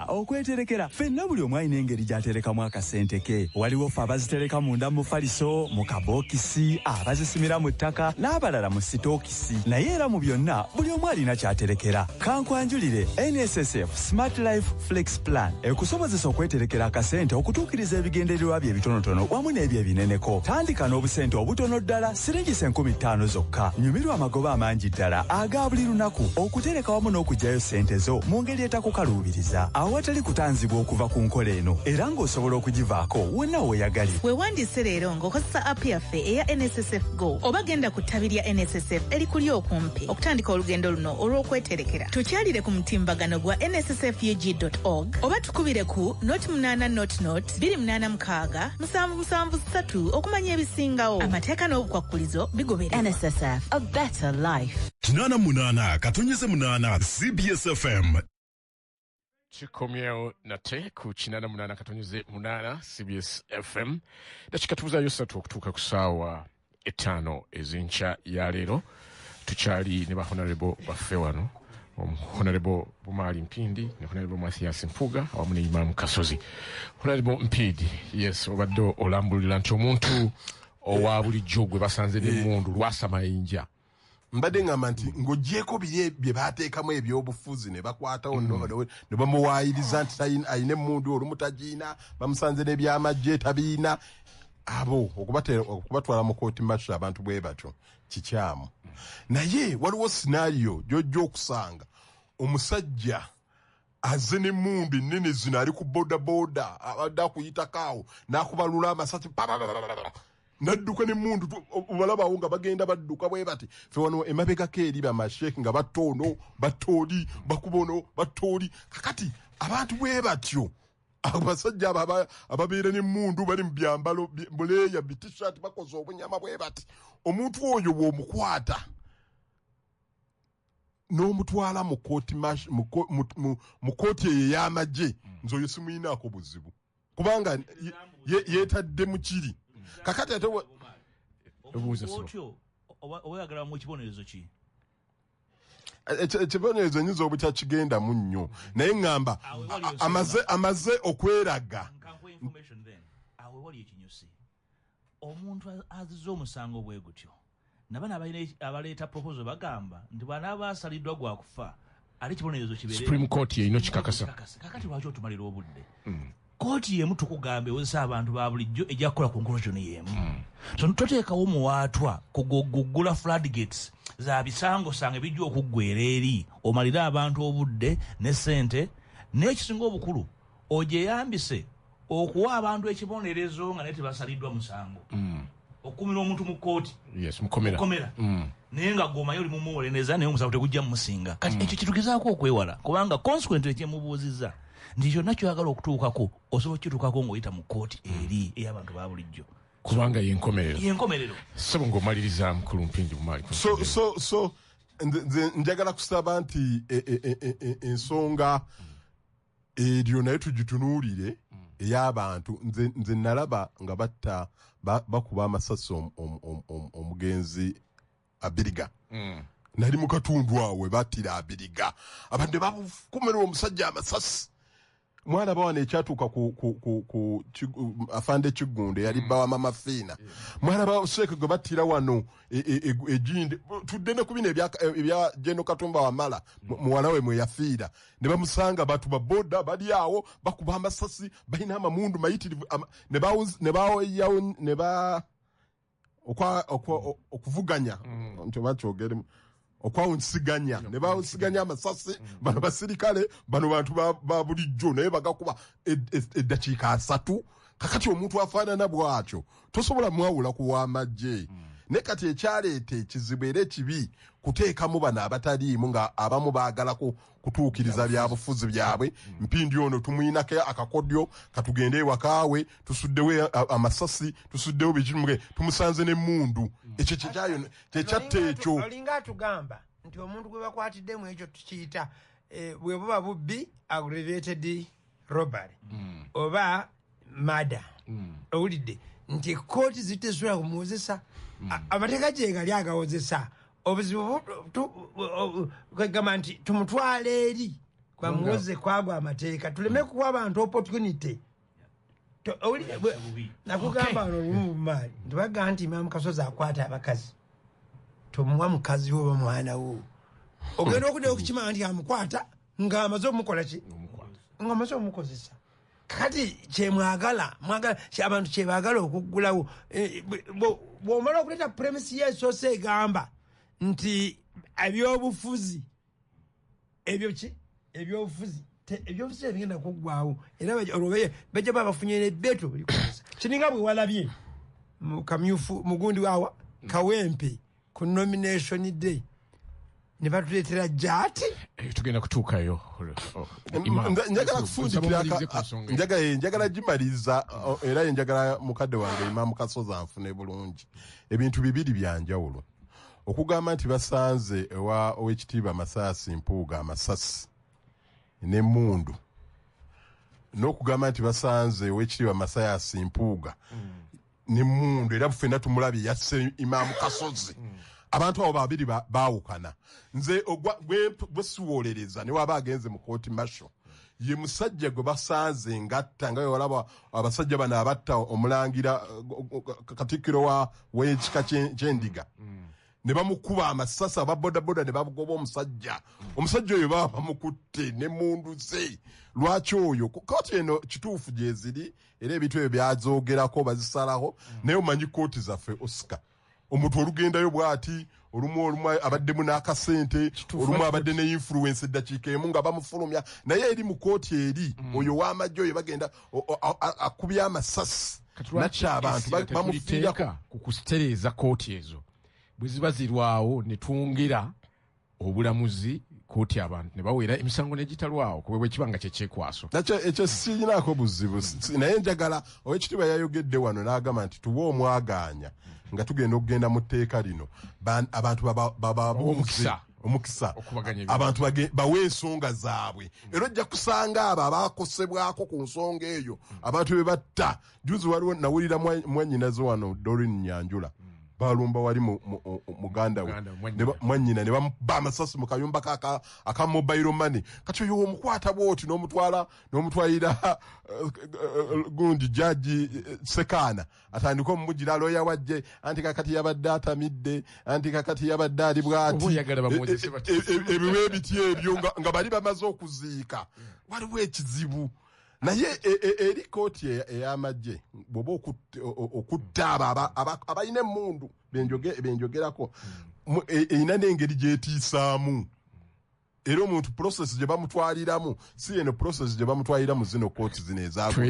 Okweterekera ffenna buli omu alina engeri gy'aterekamu akasente ke. Waliwo ffe abazitereka munda mu faliso, mu kabookisi, abazisimira mu ttaka n'abalala mu sitookisi. Naye era mu byonna buli omu alina ky'aterekera. Kankwanjulire NSSF Smart Life Flex Plan ekusobozesa okweterekera akasente okutuukiriza ebigendererwa bye ebitonotono wamu n'ebyo ebineneko. Tandika n'obusente obutono ddala siringi 50 zokka. Nyumirwa amagoba amangi ddala aga buli lunaku okutereka wamu n'okugyayo ssente zo mu ngeri etakukaluubiriza. Awatali kutanzibwa okuva ku nkola eno era ng'osobola okugivaako wonna weeyagali. Weewandiise leero ng'okozesa app yaffe eya NSSF Go oba genda ku ttabi lya NSSF erikuli okumpi okutandika olugendo luno olw'okweterekera. Tukyalire ku mutimbagano gwa nssfug.org oba tukubire ku 0800-286-773 okumanya ebisingawo. Amateeka n'obukwakkulizo bigobererwa. NSSF, a better life. 88 CBS FM. Chikomyeo nate ku 88 CBS FM dakika tubuzayo 3 okutuuka ku ssaawa 5 ezinkya ya leero tukyali ne bahonorable baffe wano Honorable Bumali Mpindi ne Honorable Mathias Mpuga awamu ne Imam Kasozi. Honorable Mpindi, yes, obadde olambulira nti omuntu owa bulijjo gwe basanze n'emmundu lwasamayinja mbadde ngamba nti ng'oggyeko bye baateekamu ebyobufuzi ne bakwatawo ne bamuwaayiriza nti ayina emmundu olumu tagiina bamusanze n'ebyamagye tabiina abo okubatwala mu kooti masha abantu bwe batyo kikyamu. Naye waliwo sinaariyo gy'ojja okusanga omusajja azze n'emmundu ennene zino ali ku bodaboda abadde akuyitakaawo n'akubalula amasasi nadduka n'emmundu obalabawo nga bagenda badduka bwe bati fe wano emabegako eri bamasheeki nga batoono batooli bakubono batooli kakati abantu bwe batyo abasajja ababeera n'emmundu bali mu byambalo buleeya bitishaati bakoze obunyama bwe bati omuntu oyo bw'omukwata n'omutwala mu kooti eyo ey'amagye nze oyo simuyinaako buzibu kubanga yeetadde mu kiri kakati ate otyo oyagala mu kibonerezo ki ekibonerezo nyinza obutakigendamu nnyo naye ŋŋamba amaze okweraga awe wali ekinyusi omuntu azize omusango bwe gutyo nabana abaleeta proposal bagamba nti bw'anaaba asaliddwa gwa kufa ate ekibonerezo kibeere Supreme Court yeyino kikakasa kakati lwaki otumalira obudde kooti yemu tukugambe ewozesa abantu ba bulijjo ejja kukola ku conclusion yemu so toteekawo muwaatwa kuguggula floodgates za bisangosanga ebijja okuggwera eri omalire abantu obudde ne ssente n'ekisinga obukulu ogyeyambise okuwa abantu ekibonerezo nga naye tebasaliddwa musango okumira omuntu mu kooti mukomera naye nga gwomayo oli mumuwolereza naye omusango tegujja mumusinga kati ekyo kitugezaako okwewala kubanga consequently ekyemubuuzizza nti kyonna kyoyagala okutuukako osobola okituukako ng'oyita mu kooti eri ey'abantu ba bulijjo kubanga yenkomerero sebo ng'omaliriza mukulu Mpindi Bumali so nze njagala kusaba nti ensonga eryo naye tugitunuulire ey'abantu nze nalaba nga bakuba amasasi omugenzi Abiriga nali mu katundu awe battira Abiriga abadde bakumerera omusajja amasasi mwalaba wano ekyatuuka ku afande Kigunde yali bbawa mama Fiina mwalaba Sheikh gwe battira wano ejinde tudde ne kubina ebya Jeno Katumba Wamala muwala we mwe yafiira ne bamusanga batu baboda bali awo bakuba amasasi balina amamundu mayitirivu ne ba okuvuganya nti bakyogere okwawunsiganya ne bawunsiganya amasasi bano basirikale bano bantu ba bulijjo naye bagakuba eddakiika 3 kakati omuntu afaanana bw'atyo tosobola mwawula ku w'amagye ne kati ekyaleeta ekizibu era ekibi kuteekamu bano abataliimu nga abamu baagala kutuukiriza byabufuzi byabwe Mpindi ono tumuyinako akakodyo katugende ewakaawe tusuddewo amasasi tusuddewo bikimuge tumusanze n'emmundu ekyo kyekyatta ekyo olinga atugamba nti omuntu gwe bakwatiddemu ekyo tukiyita bwe buba bubbi aggravated robbery oba murder owulidde nti kooti zitesobola kumuwozesa amateeka gye gali agawozesa obuzibu kwegamba nti tumutwala eri bamuwoze kwagwa amateeka tuleme kuwa abantu opportunity nakugamba wano olumu bumaali nti bagamba nti Imam Kasozi akwata abakazi tomuwa mukazi wo oba mwana wo ogenda okuddayo okukimanya nti amukwata ng'amaze omukola ki ng'amaze omukozesa kati kyemwagala abantu kyebaagala okuggulawo bw'omala okuleeta premisi yeesoose egamba nti ebyobufuzi ebyobufuzi ebigenda kuggwawo era olwo bajja babafunye nebbeeto balikozesa kiringa bwe walabye mu kamyufu mugundi wawa Kawempe ku nomination day ne batuleetera jaati tugenda kutuukayo njagala kufundikira njagala gimaliza era njagala mukadde wange Imam Kasozi anfune bulungi ebintu bibiri byanjawulo okugamba nti basanze ewa owekitiibwa Masaasi Mpuuga amasasi n'emmundu n'okugamba nti basanze owekitiibwa Masaasi Mpuuga n'emmundu era ffenna tumulabye yasse Imam Kasozi abantu abo babiri baawukana nze bwe siwolereza ne waba agenze mu kooti masho ye musajja gwe basanze ngatta nga yolaba abasajja bano abatta omulangira Katikkiro w'ekika ky'endiga ne bamukuba amasasi ababodaboda ne bagoba omusajja oyo baba bamukutte n'emmundu ze lwaki oyo kooti eno kituufu gyeziri era ebintu ebyo byazoogerako bazisalaho naye omanyi kooti zaffe Oscar omuntu olugendayo bw'ati olumu abaddemu n'akasente olumu abadde ne influence eddakiika emu nga bamufulumya naye eri mu kooti eri oyo w'amagye oyo bagenda akubya amasasi natta abantu bamufiirako ku kusitereeza kooti ezo bwe ziba zirwawo ne twongera obulamuzi kooti abantu ne bawera emisango negitalwawo kubwe bwekibanga kyekyekwaso ekyo siinaako buzibu naye njagala owekitiibwa yayogedde wano n'agamba nti tuba omwaganya nga tugenda okugenda mu tteeka lino abantu omukisa abantu bawe ensonga zaabwe era ojja kusanga abo abaakosebwako ku nsonga eyo abantu be batta juzi waliwo nawulira mwannyinaze wano Doreen Nyanjula balumba wali muganda we mwannyina ne bamuba amasasi mu kayumba aka mobile money kati oyo omukwata bwoti n'omutwalira gundi jaji Sekaana atandika omumugira looya wajje anti kakati yabadde atamidde anti kakati yabadde ali bwati ebiwe biti ebyo nga bali bamaze okuziika waliwo ekizibu naye eri kooti ey'amagye bw'oba okutta abalina emmundu benjogerako erina n'engeri gyetiisaamu era omuntu process gye bamutwaliramu si eno process gye bamutwaliramu zino kooti zino ezaabo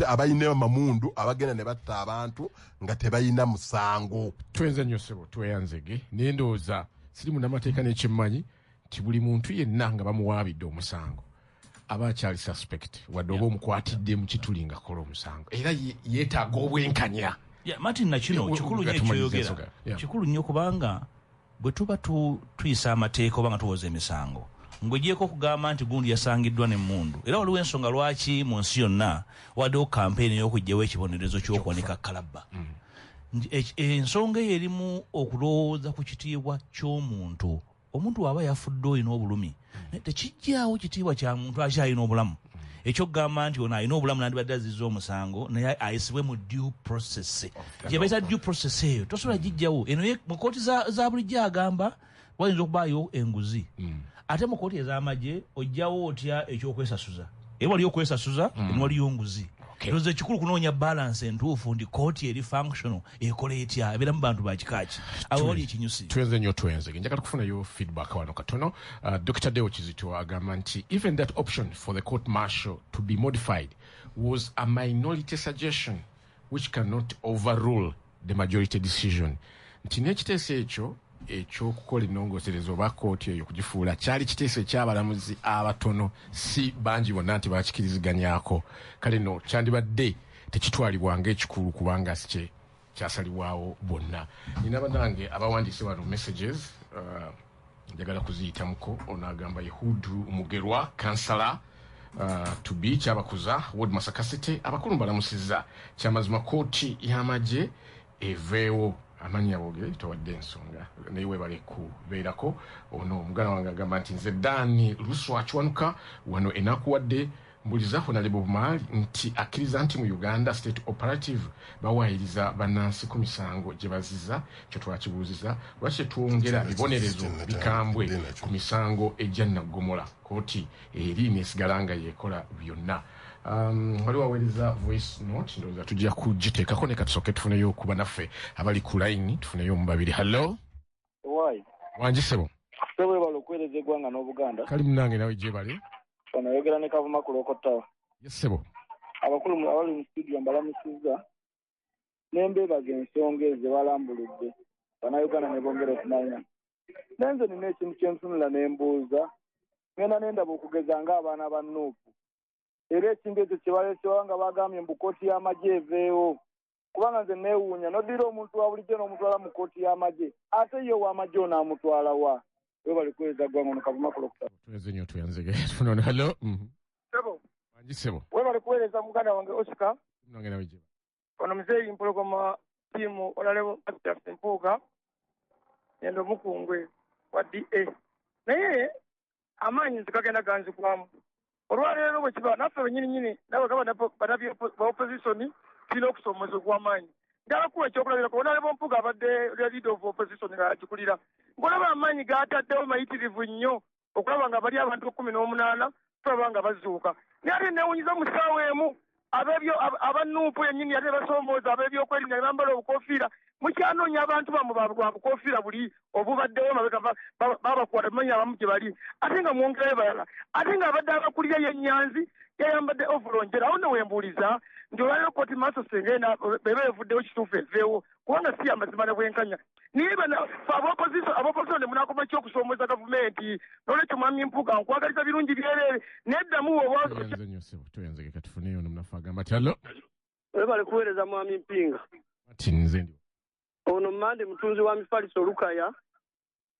abalina amamundu abagenda ne batta abantu nga tebalina musango. Twenze nnyo ssebo tweyanzege nendowooza siri munnamateeka n'ekimmanyi nti buli muntu yenna nga bamuwaabidde omusango aba akyali suspect wadde oba omukwatidde mu kituli nga kola omusango era yeetaaga obwenkanya. Martin nakino kikulu nnyo ekyoyogera kikulu nnyo kubanga bwe tuba tuyisa amateeka oba nga tuwoza emisango ng'ogyeko okugamba nti gundi yasangiddwa n'emmundu era waliwo ensonga lwaki mu nsi yonna waddewo kampeyini y'okuggyawo ekibonerezo ky'okuwanika kalabba. Ensonga eyo erimu okulowooza ku kitiibwa ky'omuntu. Omuntu waba yafudde olina obulumi tekijjaawo kitiibwa kya muntu akyalina obulamu ekyokugamba nti ono alina obulamu nandibadde azizza omusango naye ayisibwe mu due process gye bayita due process eyo tosobola gijjawo eno mu kooti za bulijjo agamba wayinza okubaayo enguzi ate mu kooti ez'amagye ojjawo otya ekyokwesasuza era waliyo okwesasuza waliyo enguzi Eroze ekikulu kunoonya balance entuufu ndi kooti eri functional ekola etya ebeera mu bantu bakikaaki awo wali ekinyusi twenze nnyo twenze njagala kufunayo feedback wano katono Dr. Deo Kizito agamba nti even that option for the court martial to be modified was a minority suggestion which cannot overrule the majority decision nti n'ekiteeso ekyokukola ennongoosereza oba kooti eyo kugifuula kyali kiteeso eky'abalamuzi abatono si bangi bonna nti bakikiriziganyako kale no kyandibadde tekitwalibwa ng'ekikulu kubanga si kyasalibwawo bonna nina bannange abawandiise wano messages njagala kuziyitamuko ono agamba Yehudu Mugerwa kansala to be kyabakuza ward Masakasite abakulu balamusizza kyamazima kooti y'amagye eveewo amanya boge towadde ensonga naye bale kubeerako ono omugana wange agamba nti nze Dani Luswa Chwanuka wano enakuwadde mbulizaho na lebo mali nti akkiriza nti mu Uganda State Operative bawayiriza bannansi ku misango gye baziza kyo twakibuuziza lwaki twongera bibonerezo bikambwe ku misango ejja Nnagomola kooti eri nesigala nga yekola byonna waliwo aweereza voice note ndowooza tujja kugiteekako ne katusooke tufuneyo okuba naffe abali ku layini tufuneyo mu babiri hallo wangisebo sebo balo okweereza eggwanga n'Obuganda kali munange nawe gyebale onayogera ne Kavuma ku Lokottawa yesebo abakulu abali mu studio mbalamusizza nembeebaga ensonga ezo balambuludde bannayuganda ne bongera okumanya nenze nina ekintu kyensunula nembuuza ngenda nendaba okugeza ng'abaana ba Nuupu era ekintu ekyo kyebaleesewa nga bagambye mbu kooti y'amagye eveewo kubanga nze neewuunya noddira omuntu wa bulijjo n'omutwala mu kooti y'amagye ate ye ow'amagye onaamutwala wa we bali kuweza ggwanga ono Kavuma ku Lokottawa tuweze nnyo tuyanzege tufuna ono hallo sebo wangisebo we bali kuweereza muganda wange Oscar munange nawe gyeba ono muzeeyi mpologoma tiimu olalebo Mathias Mpuuga endo mukungwe wa DA naye amaanyi nze gagenda ganzigwamu olwaleero bwe kiba naffe bennyininyini nawe gaba banabye ba opposition tulina okusomesa ogw'amaanyi njala kuwa ekyokulabirako onalebo Mpuuga abadde leader of opposition ng'agikulira ngolaba amaanyi gaataddewo mayitirivu nnyo okulaba nga bali abantu 18 tulaba nga bazuuka naye ate neewunyiza mu ssaawa emu abanuupu yennyini ate basoomooza ab'ebyokwerinda ne bambala obukofiira mukyanoonya abantu bamwe ba bukofiira buli obubaddewo mabega babakwata bamanya abamu gye bali ate nga mwongerayo balala ate nga abadde abakulira y'ennyanzi yayambadde ovulonjera awo newembuuliza nti olwaliro kooti maaso sengena beba evuddewo kituufu eveewo kubanga si amazima ne bwenkanya naye abopozisiyo ne munakoma ky'okusoomooza gavumenti n'olwekyo mwami Mpuuga nkwagaliza birungi byereere neddamu tuyanzege katufuneyo ono munafu agamba ti allo webale kuweereza mwami Mpinga ati nze ndi ono mmande mutunzi wa mifaliso Lukaya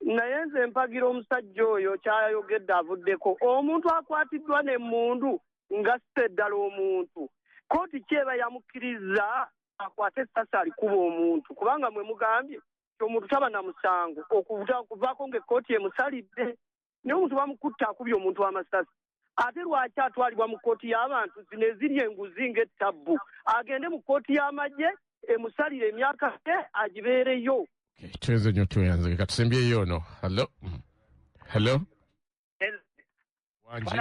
naye nze mpagira omusajja oyo kyayogedde avuddeko omuntu akwatiddwa n'emmundu nga site ddala omuntu kooti kyeba yamukkiriza akwate essasi alikuba omuntu kubanga mwe mugambye omuntu taba na musango okuvaako ng'ekkooti emusalidde naye omuntu bamukutta akubye omuntu w'amasasi ate lwaki atwalibwa mu kkooti y'abantu zino eziri enguzi ng'ettabbu agende mu kkooti y'amagye emusalire emyaka agibeereyo tuweze nnyo tuyanzege katusembyeyo ono hallo hallo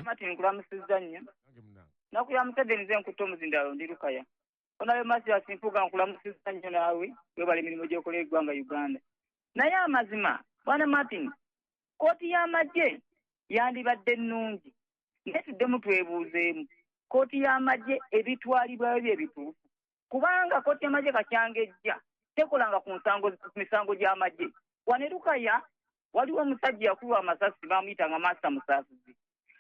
Mati nkulamusizza nnyo nakuyamutedde nze nkutta omuzindalo ndi Lukaya onayo Mathias Mpuuga nkulamusizza nnyo naawe webala emirimu gy'okola eggwanga Uganda naye amazima bwana Martin kooti y'amagye yandibadde nnungi naye tuddemu twebuuzeemu kooti y'amagye ebitwalibwayo byebituufu kubanga kooti y'amagye kakyangejja tekolanga ku misango gy'amagye wano Lukaya waliwo omusajja yakuba amasasi bamuyitanga Master Musaasizi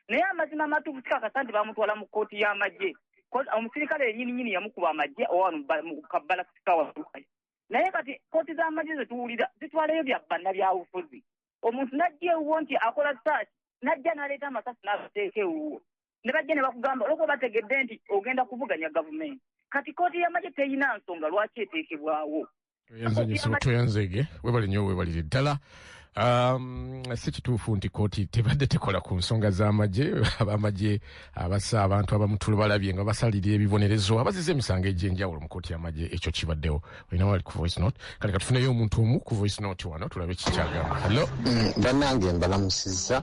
naye amazima amatuufu kikakasa nti bamutwala mu kooti y'amagye omusirikale yennyininyini yamukuba amagye owano mu kabbala kisikawa Lukaya naye kati kooti z'amagye zetuwulira zitwalayo bya bbanna bya bufuzi omuntu najja ewuwo nti akola saaki najja n'aleeta amasasi n'abateeka ewuwo ne bajja ne bakugamba olwokuba bategedde nti ogenda kuvuganya gavumenti kati kooti y'amagye teyina nsonga lwaki eteekebwawo tuyanzege webale nnyo webalire ddala si kituufu nti kooti tebadde tekola ku nsonga z'amagye abamagye abassa abantu abamu balabye nga basalira ebibonerezo abazize emisango egy'enjawulo mu kooti y'amagye ekyo kibaddewo olina wali ku voice note kale katufuneyo omuntu omu ku voice note wano tulabe kikyagamba hallo bannange mbalamusizza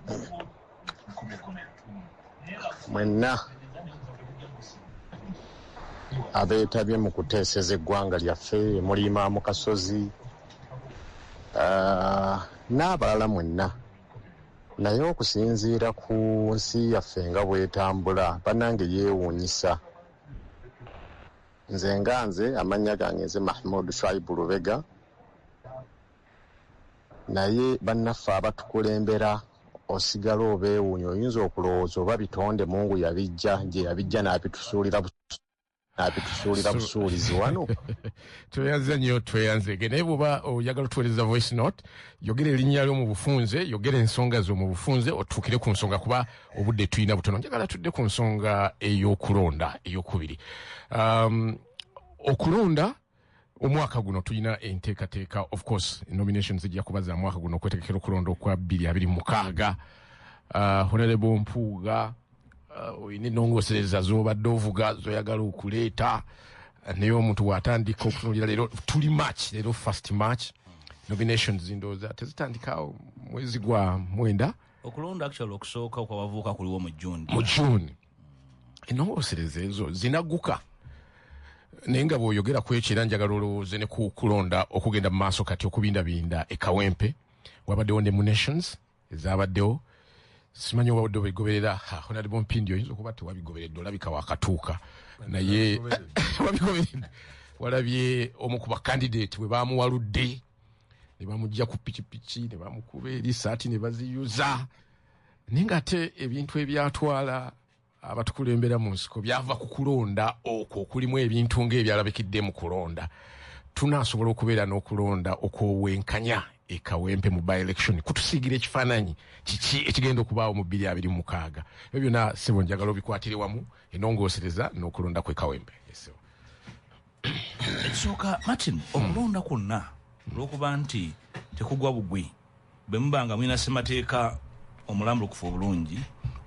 mwenna abeetabye mu kuteeseza eggwanga lyaffe mulima mu kasozi n'abalala mwenna naye okusinziira ku nsi yaffe nga bwetambula bannange yeewuunyisa nze amannya gange nze Mahmoud Shaibu Lubega naye bannaffe abatukulembera osigala obeewuunya oyinza okulowooza oba bitonde Mungu yabijja gye yabijja n'abitusuulira busuulizi wano tweyanze nnyo tweyanzege naye bw'oba oyagala otuweereza voice note yogera erinnya lyo mu bufunze yogera ensonga zo mu bufunze otuukire ku nsonga kuba obudde tuyina butono njagala tudde ku nsonga ey'okulonda ey'okubiri okulonda omwaka guno tulina enteekateeka of course nominations zijja kuba za mwaka guno okwetegekera okulonda okwa 2026 Honorable Mpuuga oyina ennongoosereza z'obadde ovuga zoyagala okuleeta naye omuntu bw'atandika okutunuulira leero tuli march leero first march nominations ndowooza tezitandikawo mwezi gwa mwenda okulonda actually okusooka kwabavubuka kuliwo mu June ennongoosereza ezo zinagguka naye nga bw'oyogera ku ekyo era njagala olowooze ne ku kulonda okugenda mu maaso kati okubindabinda ekawempe wabaddewo nominations ezabaddewo simanyi oba odde obigoberera Honorable Mpindi oyinza okuba tewabigoberedde olabika wakatuuka naye wabigoberedde walabye omu ku bakandidate bwe bamuwaludde ne bamugja ku pikipiki ne bamukuba erisaati ne baziyuza naye ng'ate ebintu ebyatwala abatukulembera mu nsiko byava ku kulonda okwo okulimu ebintu ng'ebyalabikidde mu kulonda tunaasobola okubeera n'okulonda okwowenkanya ekawempe mu by-election kutusiigira ekifaananyi kiki ekigenda okubaawo mu 2026 ebyo byonna sebo njagala obikwatire wamu ennongoosereza n'okulonda kw'ekawempe ekisooka Martin okulonda kwonna olw'okuba nti tekugwa bugwi bwe muba nga mulina ssemateeka omulambulukufu obulungi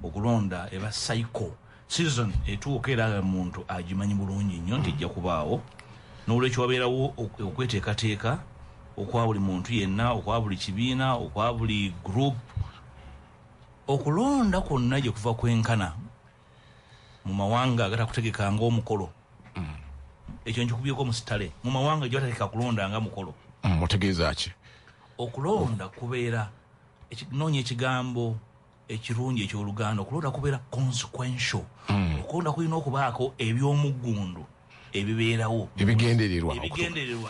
okulonda eba cycle season etuuka era muntu agimanyi bulungi nnyo nti ejja kubaawo n'olwekyo wabeerawo okweteekateeka okwa buli muntu yenna okwa buli kibiina okwa buli group okulonda kwonna gye kuva kwenkana mu mawanga agatakutegeka ng'omukolo ekyo nkikubyeko mu sitale mu mawanga gye batategeka kulonda nga mukolo mutegeeza ki okulonda kubeera noonya ekigambo ekirungi ekyoluganda okulonda kubeera consequential okulonda kulina okubaako ebyomuggundu ebibeerawo ebigendererwa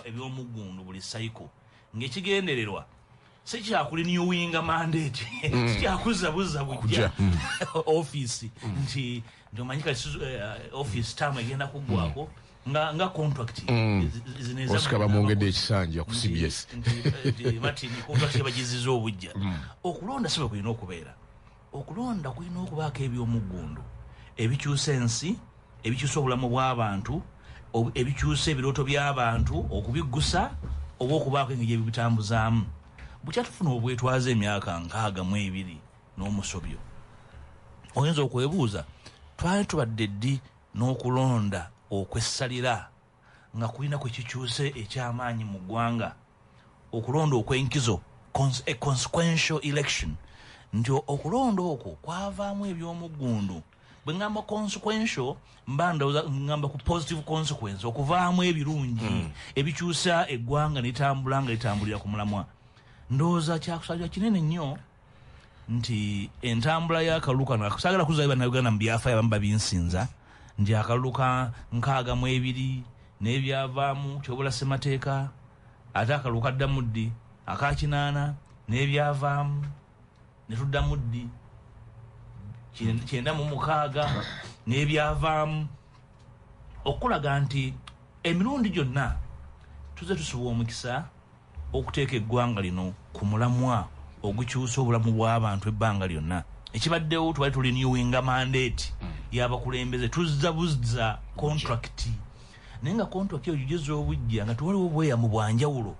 ebyomuggundu buli cycle ng'ekigendererwa si kyakulinewinga mandate si kyakuzabuza bujja office nti omanyi kati office tamu egenda kuggwako nga contract osika bamwongedde ekisanja ku CBS Martin contract yabagiziza obujja okulonda sibe kulina okubeera okulonda kulina okubaako ebyomuggundu ebikyusa ensi ebikyusa obulamu bw'abantu ebikyusa ebirooto by'abantu okubiggusa oba okubaako engeri ebibitambuzaamu bukyatufuna obwetwaza emyaka 62 n'omusobyo oyinza okwebuuza twali tubadde ddi n'okulonda okwessalira nga kulina kwe kikyuse ekyamaanyi mu ggwanga okulonda okw'enkizo a consequential election nti okulonda okwo kwavaamu ebyomuggundu bwe ngamba consequential mba ngamba ku positive consequence okuvaamu ebirungi ebikyusa eggwanga litambula nga litambulira ku mulamwa ndowooza kyakusalira kinene nnyo nti entambula y'akalulu kano saagala kuzaala bannayuganda mu byafaayo abamu babinsinza nti akalulu ka 62 n'ebyavaamu kyobula ssemateeka ate akalulu kaddamu ddi aka 8 n'ebyavaamu ne tuddamu ddi 96 n'ebyavaamu okulaga nti emirundi gyonna tuze tusuba omukisa okuteeka eggwanga lino ku mulamwa ogukyusa obulamu bw'abantu ebbanga lyonna ekibaddewo twali tulinewinga mandate y'abakulembeze tuzzabuza contract naye nga contract eyo gigeza obujja nga tewaliwo obweyamu bwanjawulo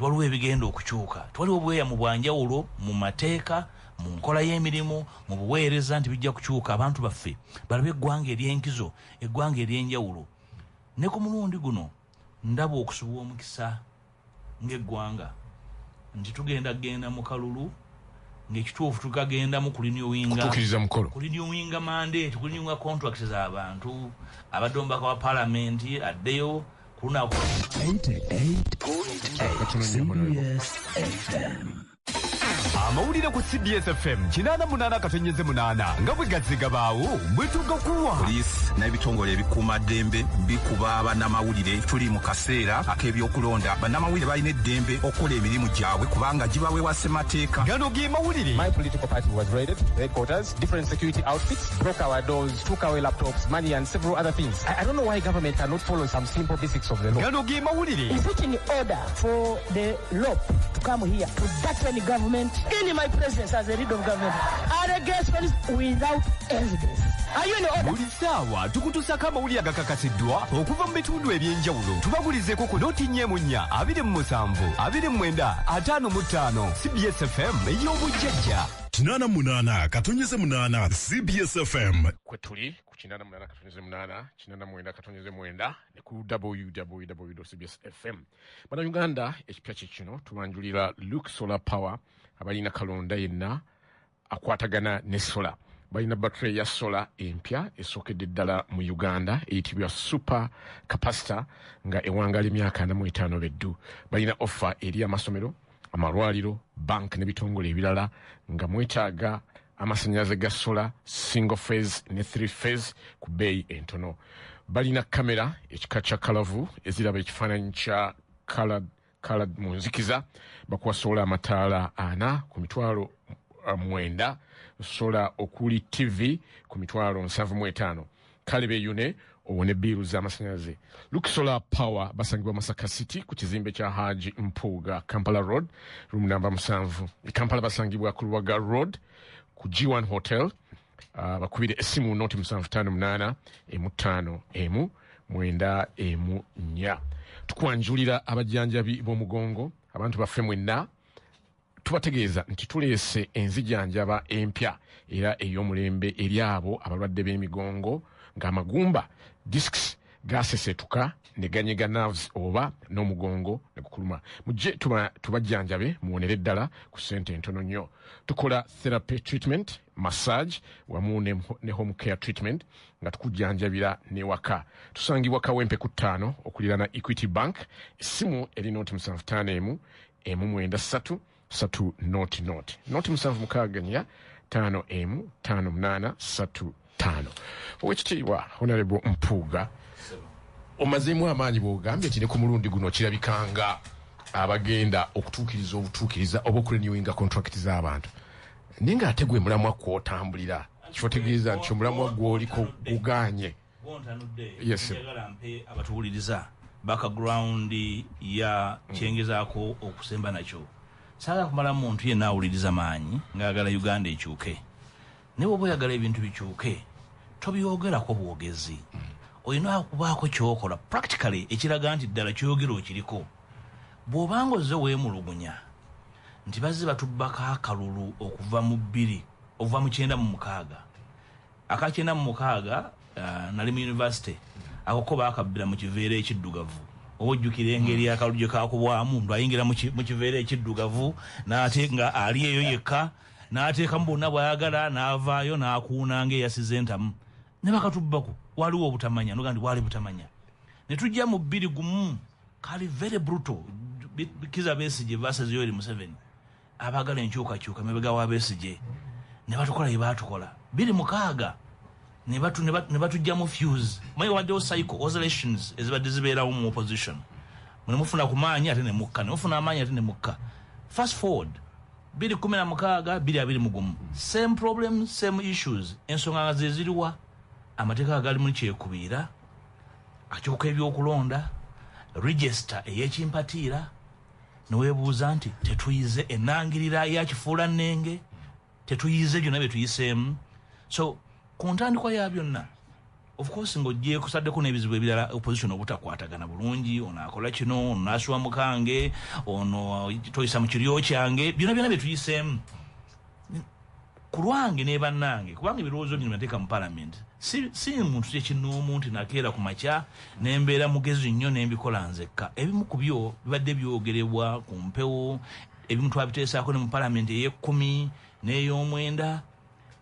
waliwo ebigenda okukyuka twaliwo obweya mu bwanjawulo mu mateeka mu nkola y'emirimu mu buweereza nti bijja kukyuka abantu baffe balabe eggwanga ery'enkizo eggwanga ery'enjawulo ne ku mulundi guno ndaba okusubwa omukisa ng'eggwanga nti tugenda mu kalulu ng'ekituufu tukagendamu kulinywinga mandate kulinywinga contracts z'abantu abadde omubaka wa paalamenti addeyo ku lunaku 88.8 CBS FM. amawulire ku CBS FM 88.8 nga bwe gazigabaawo bwe tugakuwa poliisi n'ebitongole ebikuuma ddembe bikuba bannamawulire tuli mu kaseera ak'ebyokulonda bannamawulire balina eddembe okukola emirimu gyabwe kubanga gibaweebwa ssemateeka gano ge mawulire. My political party was raided, headquarters, different security outfits, broke our doors, took away laptops, money and several other things. I don't know why government cannot follow some simple basics of the law. gano ge mawulire. Is it in order for the law to come here to that government in my presence as a leader of government are against without evidence? Are you in order? buli ssaawa tukutusako amawulire agakakasiddwa okuva mu bitundu eby'enjawulo tubagulizeeko ku notinnyemu 4 27 29 55 CBS FM ey'obujjajja 88.8 CBS FM. Kwe tuli ku 88.8 89.9 ne ku www.cbsfm. Bana Uganda ekipya kino tubanjulira Luke Solar Power abalina kalonda yenna akwatagana ne solar. Balina battery ya solar empya esookedde ddala mu Uganda eyitibwa super capacitor nga ewangali emyaka 45 beddu. Balina offer eri amasomero, amalwaliro, bank n'ebitongole ebirala nga mwetaaga amasannyalaze ga solar single phase ne 3 phase ku bbeeyi entono. Balina kamera ekika kya kalavu eziraba ekifaananyi kya colored mu nzikiza. Bakuwa solar amataala 4 ku mitwalo 9, solar okuli TV ku mitwalo 75. Kale beeyune owone biiru z'amasannyalaze. Luke Solar Power basangibwa Masaka City ku kizimbe kya Haji Mpuuga Kampala Road room number 7. Kampala basangibwa ku Luwaga Road ku G1 Hotel. Bakubire essimu noti 758 M5 M9. Tukwanjulira abajjanjabi b'omugongo abantu baffe mwenna tubategeeza nti tuleese enzijanjaba empya era ey'omulembe eri abo abalwadde b'emigongo ng'amagumba discs gasesetuka ne ganyega nerves oba n'omugongo ne gukuluma. Mujje tubajjanjabe muwonere ddala ku ssente entono nnyo. Tukola therapy treatment, massage wamu ne home care treatment nga tukujjanjabira n'ewaka. Tusangibwa Kawempe ku 5 okuliraana Equity Bank. Essimu eri noti 758 M93 3 noti 7 5 5835. Owekitiibwa Honorable Mpuuga omazeemu amaanyi bw'ogambye nti ne ku mulundi guno kirabikanga abagenda okutuukiriza obutuukiriza oba okurenewinga contract z'abantu naye ng'ate gwe mulamwa kw'otambulira kifo tegeeza nti omulamwa gw'oliko gugaanye. Yes, abatuwuliriza background ya kyengezaako okusemba nakyo saagala kumala muntu yenna awuliriza maanyi ng'ayagala Uganda ekyuke. Ne bw'oba oyagala ebintu bikyuke tobyogerako bwogezi. Olina okubaako kyokola practically ekiraga nti ddala kyogero okiriko. Bw'obanga ozze weemulugunya nti bazze batubbako akalulu okuva mu 9 aka 9 nali mu university akoko baakabbira mu kiveera ekiddugavu. Ojjukira engeri akalulu gye kaakubwamu ndu ayingira mu kiveera ekiddugavu n'ate nga ali eyo yekka n'ateekamu bonna bw'ayagala n'avaayo n'akuuna ng'eyasize entamu. Ne bakatubbako waliwo obutamanya noga ndi wali butamanya. Ne tujja mu 21 kali very brutal. Kizza Besigye versus Yoweri Museveni. Abagala enkyukakyuka mebega wa Besigye ne batukola bye baatukola 26 ne batujja mu fuse. Mwe waddewo cycle oscillations ezibadde zibeerawo mu opposition. Mwe mufuna ku maanyi ate ne mukka, ne mufuna amaanyi ate ne mukka. Fast forward 2016 2021 same problem same issues. Ensonga nga ze ziriwa amateeka agali mu kyekubiira akyuka ebyokulonda register ey'ekimpatiira neweebuuza nti tetuyize ennangirira yakifuula nnenge tetuyize byonna bye tuyiseemu. So ku ntandikwa ya byonna of course ng'oggye kusaddeko n'ebizibu ebirala opposition obutakwatagana bulungi, ono akola kino, ono n'aswa mukange, ono toyisa mu kiryo kyange, byonna bye tuyiseemu. Ku lwange ne bannange, kubanga ebirowoozo bino nateeka mu parliament, si muntu kyekinnoomu nti nakeera ku makya ne mbeera mugezi nnyo ne mbikola nzekka. Ebimu ku byo bibadde byogerebwa ku mpewo, ebimu twabiteesaako ne mu parliament ey'ekkumi n'ey'omwenda,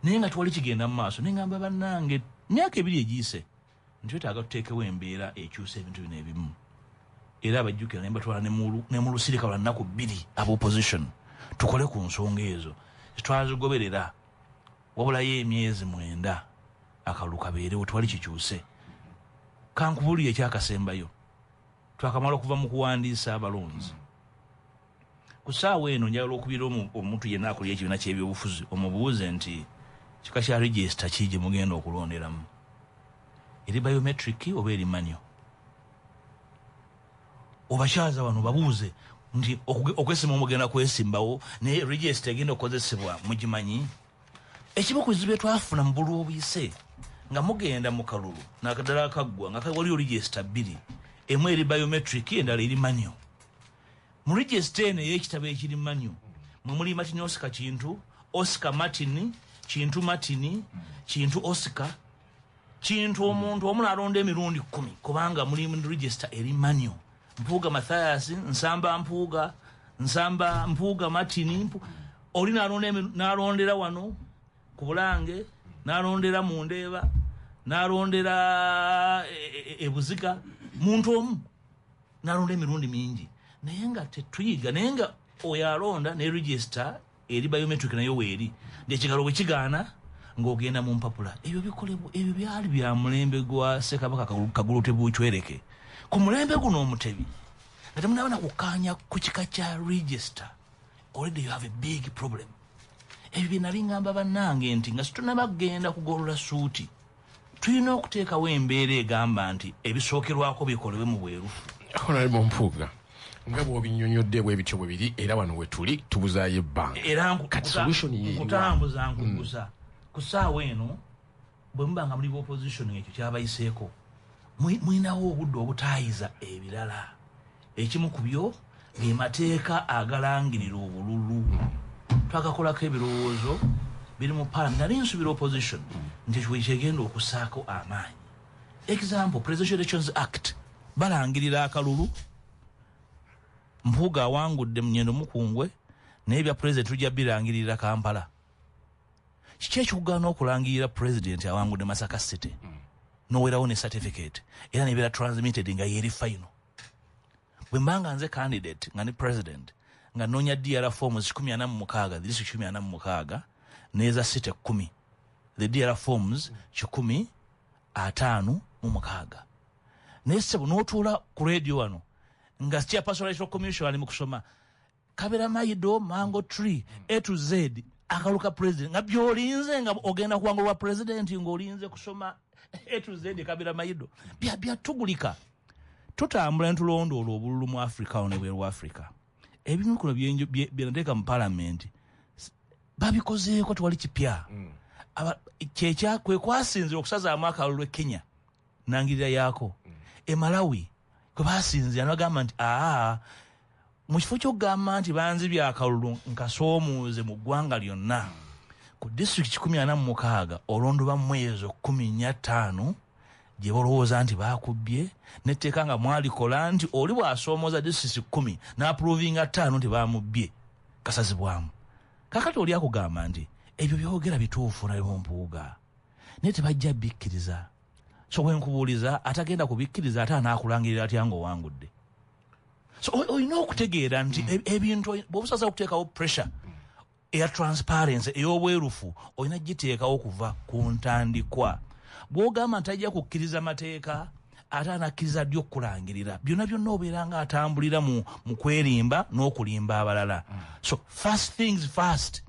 naye nga twali kigenda mu maaso. Ne ngamba bannange, myaka 2 egiyise, ntwetaaga tuteekewo embeera ekyusa ebintu bino ebimu. Era abajjukira ne mbatwala ne mu lusirika lwa nnaku 2 ab'opposition, tukole ku nsonga ezo. Twazigoberera wabulayo emyezi 9 akalulu kabeerewo twali kikyuse. Kankubulire ekyakasembayo, twakamala okuva mu kuwandiisa abalonzi. Ku ssaawa eno njagala okubira omuntu yenna akulira ekibiina ky'ebyobufuzi omubuuze nti kika kya register ki gye mugenda okulonderamu, eri biometric oba eri manual? Obakyaza wano babuuze nti okwesima omugenda kwesimbawo ne register egenda okukozesebwa mugimanyi? Ekimu ku bizibu twafuna mu bulu obuyise nga mugenda mu kalulu n'akadala akaggwa nga waliyo register 2, emu eri biometric endala eri manual. Mu register eno ey'ekitabo ekiri manual mwe muli Martin Oscar Kintu, Oscar Martin, Kintu Martin, Kintu Oscar, Kintu omuntu omu n'alonda emirundi 10 kubanga muli mu register eri manual. Mpuuga Mathias, Nsamba Mpuuga Martin, oli n'alondera wano ku Bulange, n'alondera mu Ndeeba, n'alondera Ebuziga, muntu omu n'alonda emirundi mingi. Naye nga tetuyiga, naye nga oyo alonda ne register eri biometric nayo weeri, ekigalo bwe kigaana ng'ogenda mu mpapula. Ebyo bikolebwa, ebyo byali bya mulembe gwa Ssekabaka Kagulutte Buchwereke. Ku mulembe guno omutebi nga temunaba nakukaanya ku kika kya register, already you have a big problem. Ebyo bye nali ngamba bannange nti nga situnabagenda kugolola suuti, tulina okuteekawo embeera egamba nti ebisookerwako bikolebwe mu bwerufu. Honorable Mpuuga, nga bw'obinnyonnyodde bwe bityo bwe biri era wano we tuli tubuzaayo ebbanga. Era kati solution ye nkutambuza nkugusa. Ku ssaawa eno bwe muba nga muli opposition ekyo kyabayiseeko, mulinawo obudde obutaayiza ebirala. Ekimu ku byo ge mateeka agalangirira obululu. Twakakolako ebirowoozo biri mu parliament, nali nsubira opposition nti kyegenda okusaako amaanyi. Example, Presidential Elections Act balangirira akalulu, Mpuuga awangudde mu Nnyendo Mukungwe, naye bya president tujja birangirira Kampala. Kiki ekikugaana okulangirira president awangudde Masaka City n'oweerawo ne certificate era nebeera transmitted nga yeri final? Bwe mbanga nze candidate nga ne president nga noonya DR forms 146, district 146 n'eza city 10, the DR forms 156. Naye sebo n'otuula ku radio wano nga chairperson electoral commission ali mu kusoma Kabera Mayido Mango Tree A to Z akaluka president nga byolinze nga ogenda kuwangulwa president ng'olinze kusoma A to Z Kabera Mayido bya tugulika. Tutambula ntulondoola obululu mu Africa ne bweru Africa. Ebimu kuno byenateeka mu parliament babikozeeko tewali kipya. Kyekya kwe kwasinzira okusazaamu akalulu e Kenya nangirira yaako. E Malawi kwe basinzira nabagamba nti mu kifo ky'okugamba nti banzibya akalulu nkasoomuuze mu ggwanga lyonna ku district 146 olondobwa mu mwezi 15 gye balowooza nti baakubbye n'etteeka nga mwalikola nti oli bw'asoomooza district 10 n'aprovinga 5 nti baamubbye kasazibwamu. Kakati oli akugamba nti ebyo byogera bituufu naye Mpuuga naye tebajja bikkiriza. So bwe nkubuuliza atagenda kubikkiriza ate anaakulangirira atya ng'owangudde. So olina okutegeera nti ebintu bw'obusaza okuteekawo pressure eya transparency ey'obwerufu olina giteekawo okuva ku ntandikwa. Bw'ogamba nti ajja kukkiriza mateeka ate anakkiriza ddi okukulangirira, byonna byonna obeera nga atambulira mu kwerimba n'okulimba abalala. So first things first,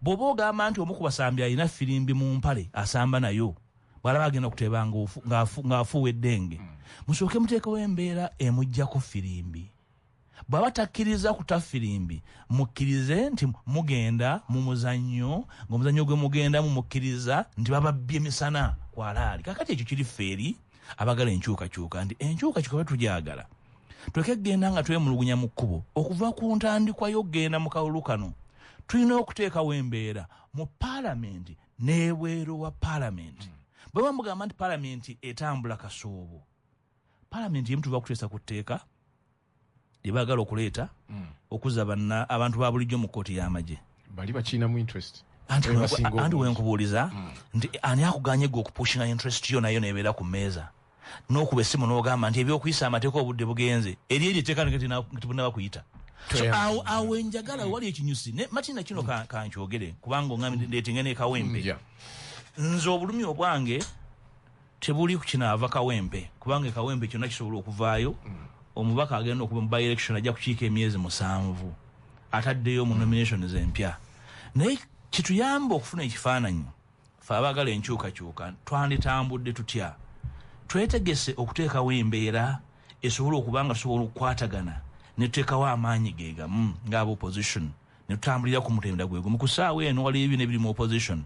bw'oba ogamba nti omu ku basambi alina firimbi mu mpale asamba nayo bw'alaba agenda okuteeba ng'afuuwa eddenge, musooke muteekawo embeera emuggyako firimbi. Bw'aba takkiriza kuta firimbi, mukkirize nti mugenda mu muzannyo, ng'omuzannyo gwe mugenda mukkiriza nti bababbye misana kwalaali kakati ekyo kiri feeri abagala enkyukakyuka nti enkyukakyuka batujagala tuleke kgenda nga twemulugunya mu kkubo okuva ku ntandikwa y'okgenda mu kalulu kano tulina okuteekawo embeera mu paalamenti n'ebweru wa paalamenti bwe bamugamba nti paalamenti etambula kasoobo paalamenti yemu tuba kuteesa ku tteeka lye baagala okuleeta okuzza abantu ba bulijjo mu kkooti y'amagye bali bakiinamu interest anti wenkubuuliza nti ani akuganye gwe okupushinga interest yo nayo nebeera ku mmeeza n'okuba essimu n'ogamba nti ebyokuyisa amateeka obudde bugenze eri eryo etteeka ngetibunaba kuyita awo enjagala wali ekinyusi matina kino kankyogere kubanga oŋŋambye ndeetinga n'ekawempe nze obulumi obwange tebuli kinaava kawempe kubanga ekawempe kyonna kisobola okuvaayo omubaka agenda okuba mu by-election ajja kukiika emyezi 7 ataddeyo mu nominations empya naye kituyamba okufuna ekifaananyi fe abaagala enkyukakyuka twanditambudde tutya twetegese okuteekawo embeera esobola okuba nga tusobola okukwatagana ne tuteekawo amaanyi geegamu ng'aba opposition ne tutambulira ku mutenda gwegwe mu kusaawa eno waliyo ebina ebiri mu opposition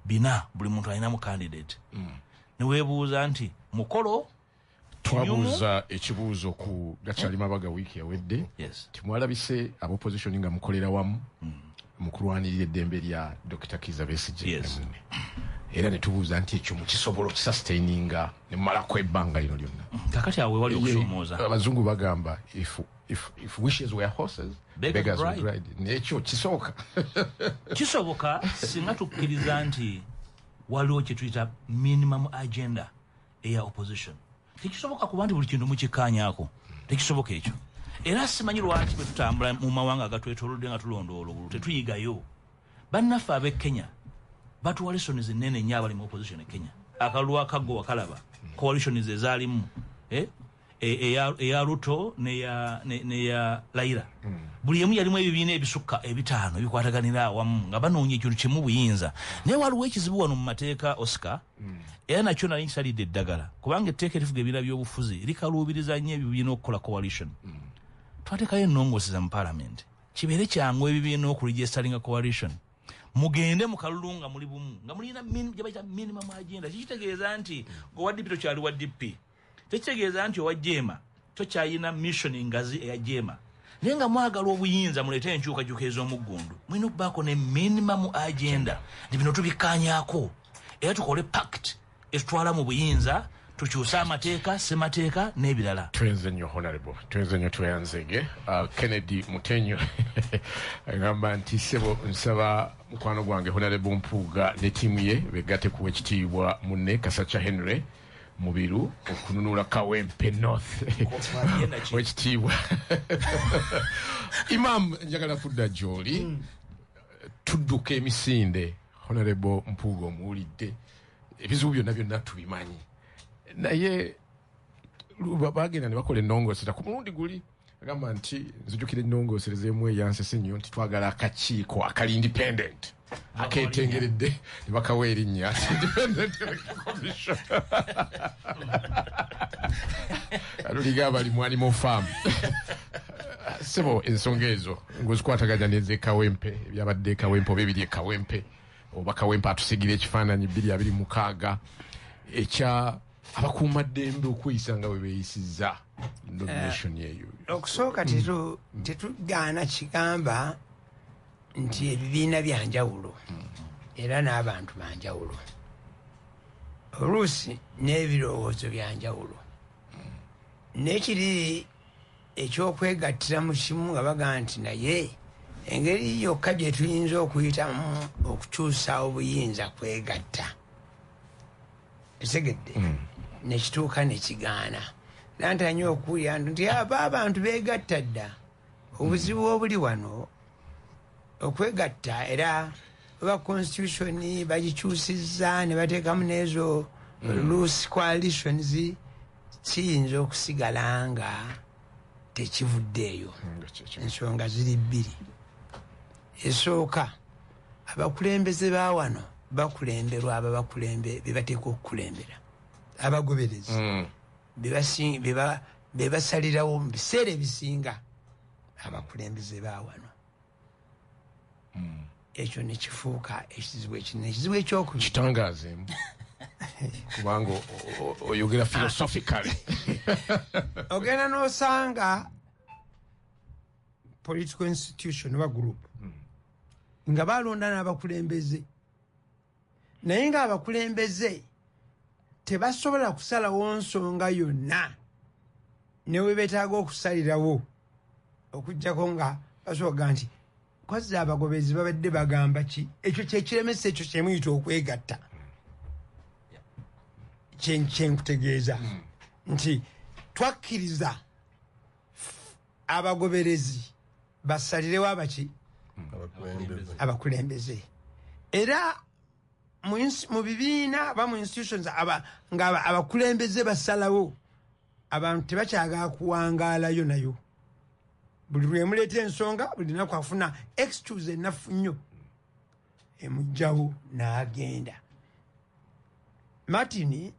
bina buli muntu alinamu candidate ne weebuuza nti mukolo twabuuza ekibuuzo ku gakyali mabaga wiiki yawedde timwalabise abopposition nga mukolera wamu mu kulwanirira eddembe lya Dr. Kizza Besigye era ne tubuuza nti ekyo mukisobola okisustaininga ne mumalako ebbanga lino lyonna kakati awe wali okusoomooza abazungu bagamba if wishes were horses beggars would ride nekyo kisoboka singa tukkiriza nti waliwo kye tuyita minimum agenda eya opposition tekisoboka kuba nti buli kintu mukikkaanyaako tekisoboka ekyo era simanyi lwaki bwe tutambula mu mawanga agatwetoolodde nga tulondoola obulu tetuyigayo bannaffe ab'e Kenya batuwa lessons ennene nnyo abali mu opposition e Kenya akalulu akaggo wakalaba coalitions ezaalimu eya Ruto neya Raila buli emu yalimu ebibiina ebisukka 5 ebikwataganira awamu nga banoonya ekintu kimu buyinza naye waliwo ekizibu wano mu mateeka Oscar era nakyo nali nkisalidde eddagala kubanga etteeka erifuga ebibiina by'obufuzi likaluubiriza nnyo ebibiina okukola coalition twateekayo ennongooseza mu paalamenti kibeere kyangu ebibiina okuregistaringa coalition mugende mu kalulu nga muli bumu nga mulina gyebayita minimum agenda kikitegeeza nti owa DP tokyali wa DP tekitegeeza nti owa Jema tokyalina mission ngazi eya Jema naye nga mwagala obuyinza muleete enkyukakyuka ez'omuggundu mulina okubaako ne minimum agenda nti bino tubikkaanyaako era tukole pact etutwala mu buyinza tukyuse amateeka semateeka n'ebirala twenze nnyo honorable twenze nnyo tweyanzege Kennedy Mutenyo agamba nti sebo nsaba mukwano gwange honorable Mpuuga ne ttiimu ye begatte ku ekitiibwa munne Kasakya Henry Mubiru okununula Kawempe North wekitiibwa Imam njagala kudda gy'oli tudduka emisinde honorable Mpuuga omuwulidde ebizibu byonna tubimanyi naye bagenda ne bakola ennongoosera ku mulundi guli agamba nti nzijukira ennongooserezeemu eyansese nnyo nti twagala akakiiko akali independent akeetengeredde ne bakawa erinnya independent commission aluligamba ali mu animal farm sebo ensonga ezo ng'ozikwataganya n'eze Kawempe ebyabadde Kawempe oba ebiri Kawempe oba Kawempe atusigira ekifaananyi 226 ekya abakuumaddembe okweyisa nga bwe beeyisizza nomination yeeyo okusooka tetugaana kigamba nti ebibiina byanjawulo era n'abantu banjawulo oluusi n'ebirowoozo byanjawulo n'ekiri ekyokwegattira mu kimu nga bagaa nti naye engeri yokka gye tuyinza okuyitamu okukyusa obuyinza kwegatta esegedde nekituuka nekigaana nantanya okuwulira nti aba abantu beegatta dda obuzibu obuli wano okwegatta era oba constitution bagikyusizza ne bateekamu n'ezo loose coalitions kiyinza okusigala nga tekivuddeeyo ensonga ziri 2 esooka abakulembeze ba wano bakulemberwa bebateeka okukulembera abagoberezi bebasalirawo mu biseera ebisinga abakulembeze ba wano ekyo nekifuuka ekizibu ekinene ekizibu ekyokubiri kitangaazeemu kubanga oyogera philosophically ogenda n'osanga political institution oba group nga balonda n'abakulembeze naye ng'abakulembeze tebasobola kusalawo nsonga yonna newe betaaga okusalirawo okujjako nga basoboga nti kwazza abagobezi babadde bagamba ki ekyo kyekiremesa ekyo kyemuyita okwegatta kyenkutegeeza nti twakkiriza abagoberezi basalirewo abaki abakulembeze era mu bibiina aba mu institutions nga abakulembeze basalawo abantu tebakyagala kuwangaalayo nayo buli lwemuleeta ensonga buli naku afuna excuse ennafu nnyo emugjawo n'agenda. Martin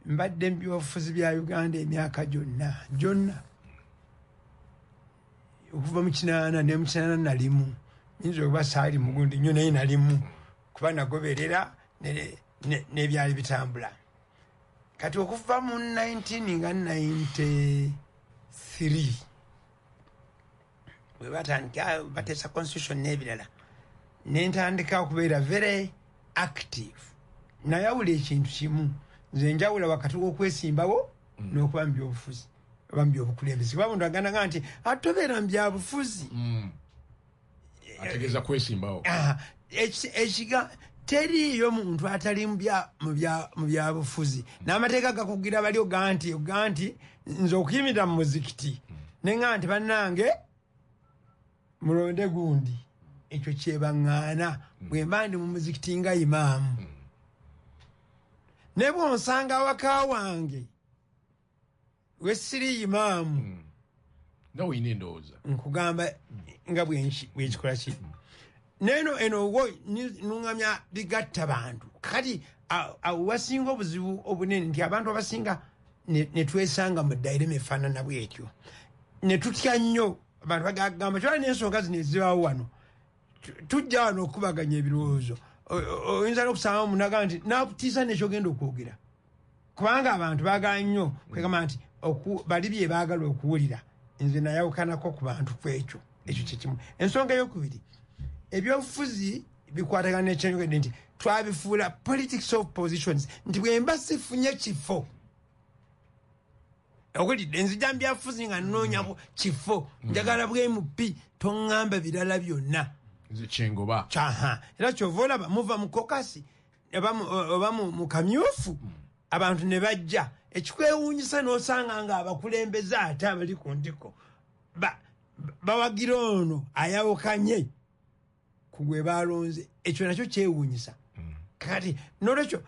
mbadde mu byobufuzi bya Uganda emyaka gyonna okuva mu 80 ne mu 81 nyinza okuba saali mugundi nnyo naye nalimu kuba nagoberera n'ebyali bitambula kati okuva mu 1993 we batandika bateesa constitution n'ebirala nentandika okubeera very active nayawula ekintu kimu nze njawula wakati w'okwesimbawo n'okuba mu byobufuzi oba mu byobukulembeze kuba muntu aganaga nti atobeera mu byabufuzi ategeeza kwesimbawo ekiga teriyo muntu atali mu byabufuzi n'amateeka gakugira bali oga nti nze okuyimirira mu muzikiti nenga nti bannange mulonde gundi ekyo kyebaŋŋaana bwe mba ndi mu muzikiti nga imaamu ne bw'onsanga awaka wange we siri imaamu nga weine endowooza nkugamba nga bwekikola ki neno eno nuŋŋamya bigatta bantu kati wasinga obuzibu obunene nti abantu abasinga netwesanga mu ddayiro efaanana bwetyo netutya nnyo abantu bagagamba kyala n'ensonga zino ezibaawo wano tujja wano okubaganya ebirowoozo oyinza n'okusanga munaga nti nakutiisa nekyogenda okwogera kubanga abantu baagala nnyo kwegamba nti bali bye baagala okuwulira nze nayawukanako ku bantu kwekyo ekyo kyekimu. Ensonga eyokubiri ebyobufuzi bikwatagana nekyenyogedde nti twabifuula politics of positions nti bwemba sifunye kifo okulidde nzija mbyafuzi nga nnoonyako kifo njagala bwemupi toŋŋamba birala byonna nze kyengoba kyaha era kyova olaba muva mu kokasi oba mu kamyufu abantu ne bajja ekikwewuunyisa n'osanga nga abakulembeze ate abali ku ntiko bawagira ono ayawukanye ku gwe balonze ekyo nakyo kyewuunyisa kati nolwekyo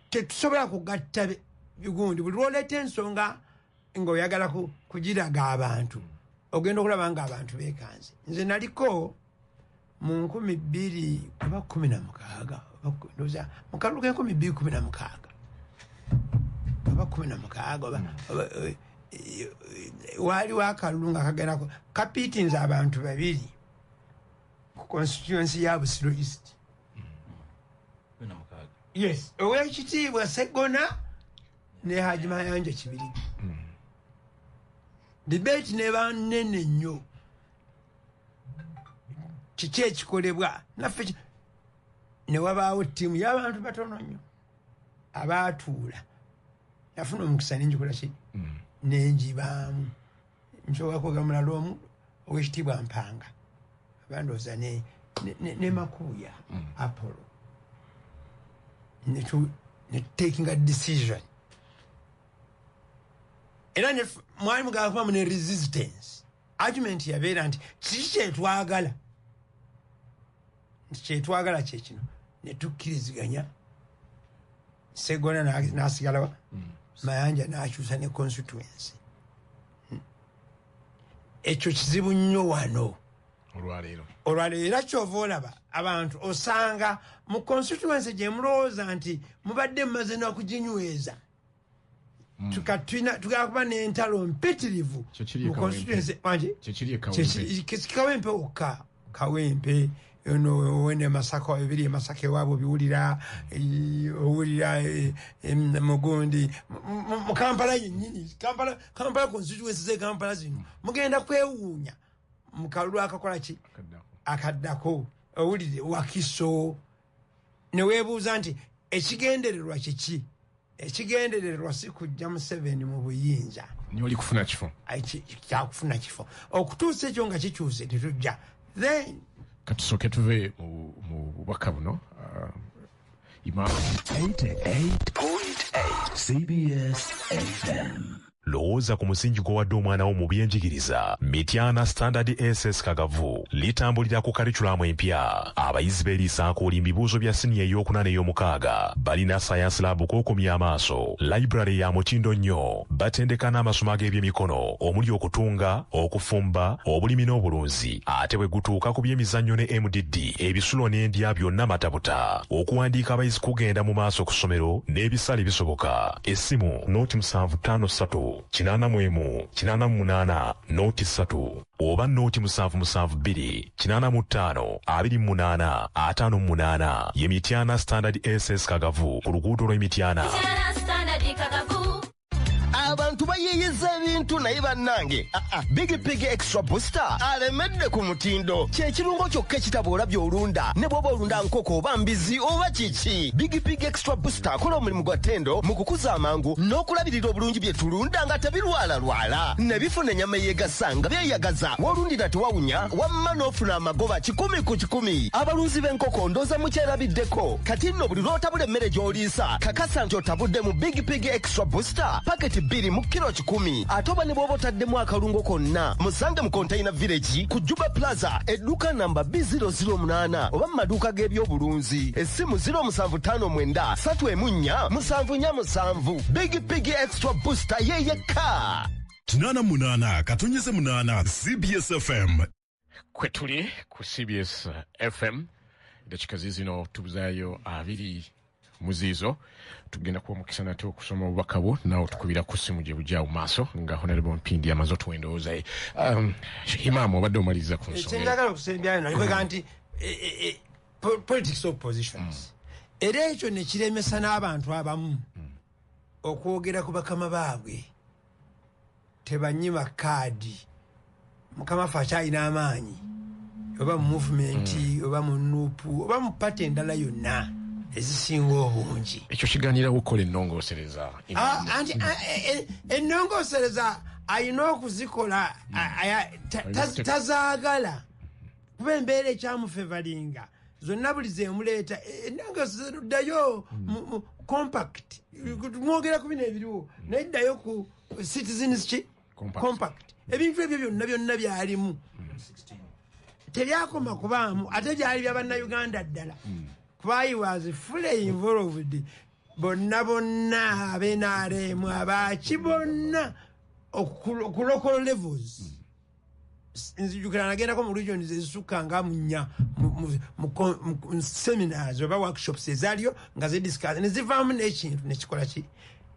tetusobola kugatta bigundi buli lwoleeta ensonga ng'oyagala kugiraga abantu ogenda okulaba nga abantu beekanze. Nze naliko mu 2016 mu kalulu ke 2016 waaliwo akalulu nga kagendako kapiitinze abantu babiri ku constituency ya Busiro East. Yes, owekitiibwa Segona ne Haji Mayanja Kibiri. Debate neba nnene nnyo kiki ekikolebwa naffe ne wabaawo ttiimu y'abantu batono nnyo abaatuula nafuna omukisa nenjikola ki nenjibaamu nsobola kwogera mulala omu owekitiibwa Mpanga abandooza ne Makuya Apollo ne taking a decision era mwali mugala kubamu ne resistance argument yabeera nti kiki kyetwagala kyekino ne tukkiriziganya Segona n'asigalawa Mayanja n'akyusa ne constituency. Ekyo kizibu nnyo wano olwaleero era kyova olaba abantu osanga mu constituency gye mulowooza nti mubadde mumaze n'okuginyweza tugala kuba n'entalo mpitirivu mu constituency wanje kawempe okka kawempe wene Masaka ebiri Masaka wabo biwulira owulira mugundi mu Kampala nyinyi Kampala constituency ze Kampala zino mugenda kwewuunya mukalulu akakola ki akaddako owulire Wakiso ne weebuuza nti ekigendererwa kiki ekigendererwa si kujja Museveni mu buyinza nyoli kufuna kifo kyakufuna kifo okutuusa ekyo nga kikyuse tetujja then katusoke tuve mu bubaka buno Imam 88.8 CBS FM. Lowooza ku musingi gwowadde omwana wo mu byenjigiriza. Mityana Standard SS Kagavu litambulira ku kalikulamu empya. Abayizi b'erisaako bibuuzo bya siniya ey'okunana ey'omukaaga balina science lab k'okomya amaaso, library ya mutindo nnyo, batendeka n'amasomo ag'ebyemikono omuli okutunga, okufumba, obulimi n'obulunzi, ate bwe gutuuka ku by'emizannyo ne MDD ebisulo n'endya byonna matabuta. Okuwandiika abayizi kugenda mu maaso ku ssomero n'ebisale bisoboka. Essimu noti 753 88 noti 3 oba noti 772 85 28 58 ye Mityana Standard SS Kagavu ku luguudo lw'Emityana. Abantu bayeyeza ebintu naye bannange Big Pig Extra Booster alemedde ku mutindo kyekirungo kyokka kitaboola by'olunda ne bw'oba olunda nkoko oba mbizi oba kiki. Big Pig Extra Booster akola omulimu gwa ttendo mu kukuza amangu n'okulabirira obulungi bye tulunda nga tebirwalalwala ne bifuna ennyama eyegasa nga byeyagaza w'olundira tewawunya wamma n'ofuna amagoba 100 ku 100. Abalunzi b'enkoko ndooza mukyerabiddeko kati nno buli lw'otabula emmere gy'oliisa kakasa nti otabudde mu Big Pig Extra Booster paketi 2 mu kilo 10 ate oba ne bw'oba otaddemu akalungo konna musange mu Container Village ku Juba Plaza edduuka namba B008 oba mu maduuka g'ebyobulunzi. Essimu 0759 314 747. Big Pig Extra Booster yeyekka 88 katonyeze 8 CBS FM. Kwetuli ku CBS FM dakika zino tubuzaayo abiri muzizo tugenda kuwa mukisa nate okusoma obubaka bwo nawo tukubira ku simu gye bujja mu maaso nga Honorable Mpindi amazo twendooza Imam obadde omaliza ku nsonga ekyenjagala okusembyayo nakwega nti politics of positions era ekyo ne kiremesa n'abantu abamu okwogera ku bakama baabwe tebanyima kaadi mukama ffe akyalina amaanyi oba mu movement oba mu nuupu oba mu pati endala yonna ezisinga obungi. Ekyo kiganira bukola ennongoosereza anti ennongoosereza ayina okuzikola tazaagala kuba embeera ekyamufevalinga zonna buli zemuleeta ennongoosereza ddayo compact mwogera ku bino ebiriwo naye ddayo ku citizens compact ebintu ebyo byonna byalimu tebyakoma kubaamu ate byali bya bannayuganda ddala. He was fully involved. Bonna abenarem abakibonna ku local levels. Nzijukira nagenda ko mu regions ezisuka nga munya mu seminars oba workshops ezaliyo nga discuss ne zivaamu n'ekintu nekikola ki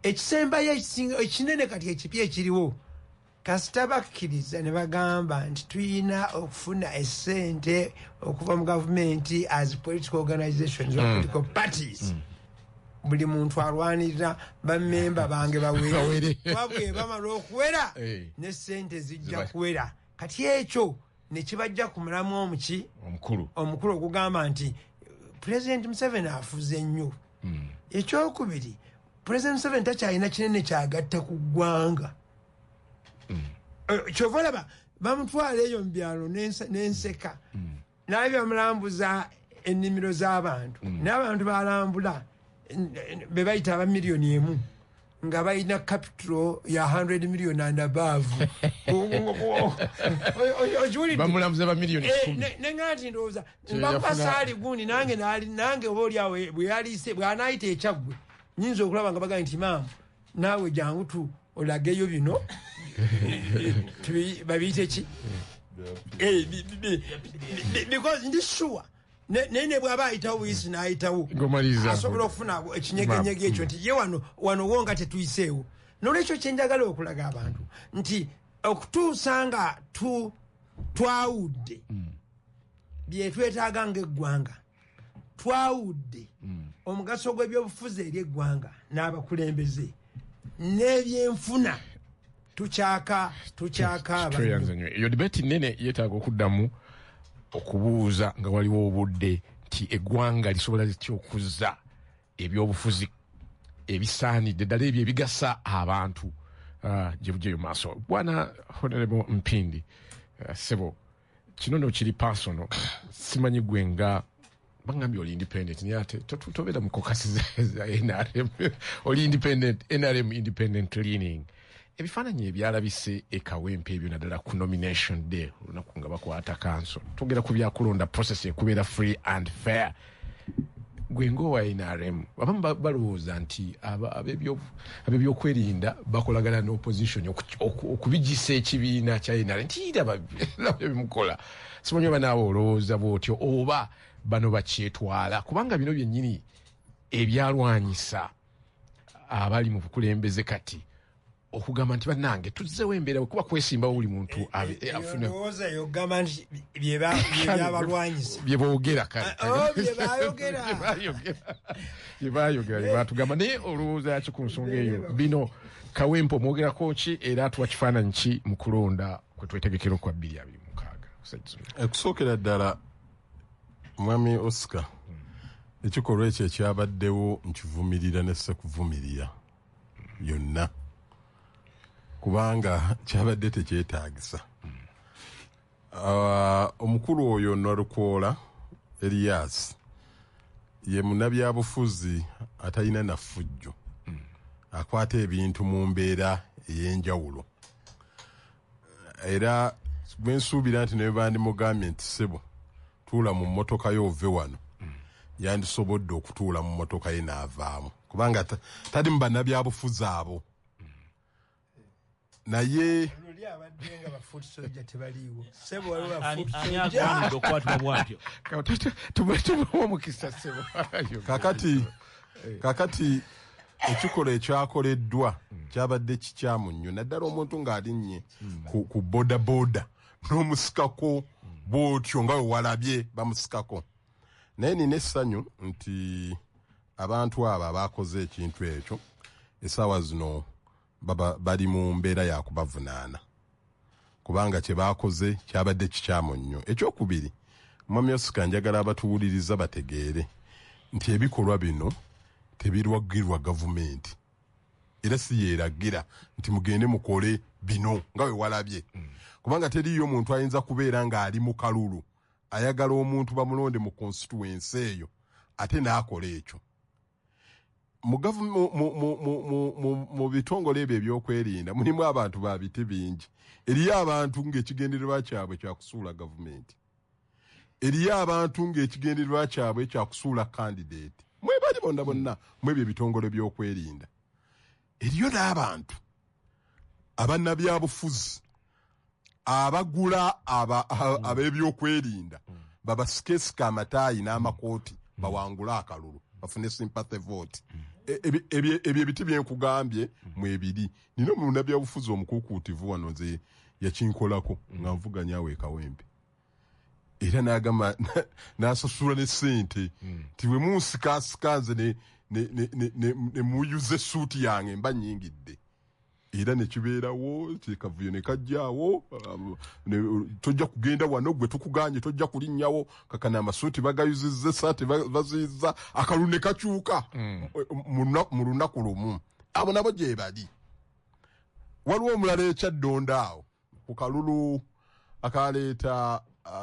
ekisembayo ekinene kati ekipya ekiriwo kasita bakkiriza ne bagamba nti tuyina okufuna essente okuva mu gavumenti as political organizations or political parties. Buli muntu alwanirira bammemba bange bawere wabwe bamala okuwera ne ssente zijja kuwera kati ekyo ne kibajja ku mulamu omukulu okugamba nti President Museveni afuze nnyo. Ekyokubiri President Museveni takyalina kinene kyagatta ku ggwanga. Chovalaba bamutwala eyo mu byalo n'enseka naye bamulambuza ennimiro z'abantu n'abantu balambula be bayita aba miliyoni emu nga balina capital ya 100 million and above. Bamulambuza ba miliyoni 10 nenga nti ndowooza bakubasaali gundi nange oba oliawo bwe yaliise bw'anaayita ekyaggwe nyinza okulaba nga bagamba nti maamu naawe jangu olageyo bino babiyite ki because ndi sure nene bw'aba ayitawo buyisi n'ayitawo asobola okufuna ekinyegenyege ekyo nti ye wano wonga tetuyiseewo. Nolwekyo kyenjagala okulaga abantu nti okutuusa nga twawudde bye twetaaga ng'eggwanga twawudde omugaso gw'ebyobufuzi eri eggwanga n'abakulembeze n'ebyenfuna tukyaka eyo debate nene yeetaaga okuddamu okubuuza nga waliwo obudde nti eggwanga lisobola litya okuzza ebyobufuzi ebisaanidde ddala ebyo ebigasa abantu gye bujeyo maaso. Bwana Honorable Mpindi Sebo, kino no kiri personal, simanyi gwe nga bangambye oli independent naye ate tobeera mu kokasi za NRM oli independent, NRM independent leaning. Ebifaananyi ebyalabise ekawempe ebyo naddala ku nomination day olunaku nga bakwata kanso tugera ku byakulonda process ekubeera free and fair. Gwe ng'owa NRM abamu balowooza nti ab'ebyokwerinda bakolagana n'opposition okubigisa ekibiina kya NRM nti laba bimukola. Simanyi oba naawe olowooza bw'otyo oba bano bakyetwala kubanga bino byennyini ebyalwanyisa abali mu bukulembeze kati okugamba nti bannange tuzzeewo embeera kuba kwesimbawo buli muntu afuna yogamba nti byebalwanyisa byeboogera byebayogera naye olowooza yaki ku nsonga eyo bino Kawempe omwogerako ki era atuwa kifaananyi ki mu kulonda kwe twetegekera okwa 2026? Okusookera ddala Mwami Oscar, ekikolwa ekyo ekyabaddewo nkivumirira ne sekuvumirira yonna kubanga kyabadde tekyetaagisa. Omukulu oyo Nalukoola Elias ye munnabyabufuzi atalina na ffujjo, akwata ebintu mu mbeera ey'enjawulo era bwe nsuubira nti ne bandimugambye nti Sebo tuula mu mmotoka yo ove wano yandisobodde okutuula mu mmotoka ye n'avaamu kubanga tali mu bannabyabufuzi abo. Naye kakati ekikola ekyakoleddwa kyabadde kikyamu nnyo naddala omuntu ng'alinnye ku bodaboda n'omusikako bw'otyo nga we walabye bamusikako. Naye nina essanyu nti abantu abo abakoze ekintu ekyo essaawa zino bali mu mbeera ya kubavunaana kubanga kye baakoze kyabadde kikyamu nnyo. Ekyokubiri, Mwami Oscar, njagala abatuwuliriza bategeere nti ebikolwa bino tebirwagirwa gavumenti era si yeeragira nti mugende mukole bino nga we walabye kubanga teriyo muntu ayinza kubeera ng'ali mu kalulu ayagala omuntu bamulonde mu constituency eyo ate n'akola ekyo. Mu bitongole ebyo ebyokwerinda mulimu abantu ba biti bingi. Eriyo abantu ng'ekigendererwa kyabwe kyakusuula gavumenti, eriyo abantu ng'ekigendererwa kyabwe kyakusuula candidate. Mwebali bonna mu ebyo ebitongole by'okwerinda. Eriyo n'abantu abannabyabufuzi abagula ab'ebyokwerinda babasikesika amataayi n'amakooti bawangule akalulu bafune sympathy vote. Ebyo ebiti byenkugambye mwebiri. Nino munnabyabufuzi omukuukuutivu wano nze yakinkolako nga nvuganya awo Kawempe era n'agamba n'asasula ne ssente nti bwe munsikasika nze ne muyuze essuuti yange mba nnyingidde era ne kibeerawo kavuyo ne kajjaawo tojja kugenda wano gwe tukuganye tojja kulinnyawo kakana amasuuti bagayuzizza esaati bazizza akalulu ne kakyuka mu lunaku lumu. Abo nabo gye bali. Waliwo omulala ekyaddonda awo ku kalulu akaleeta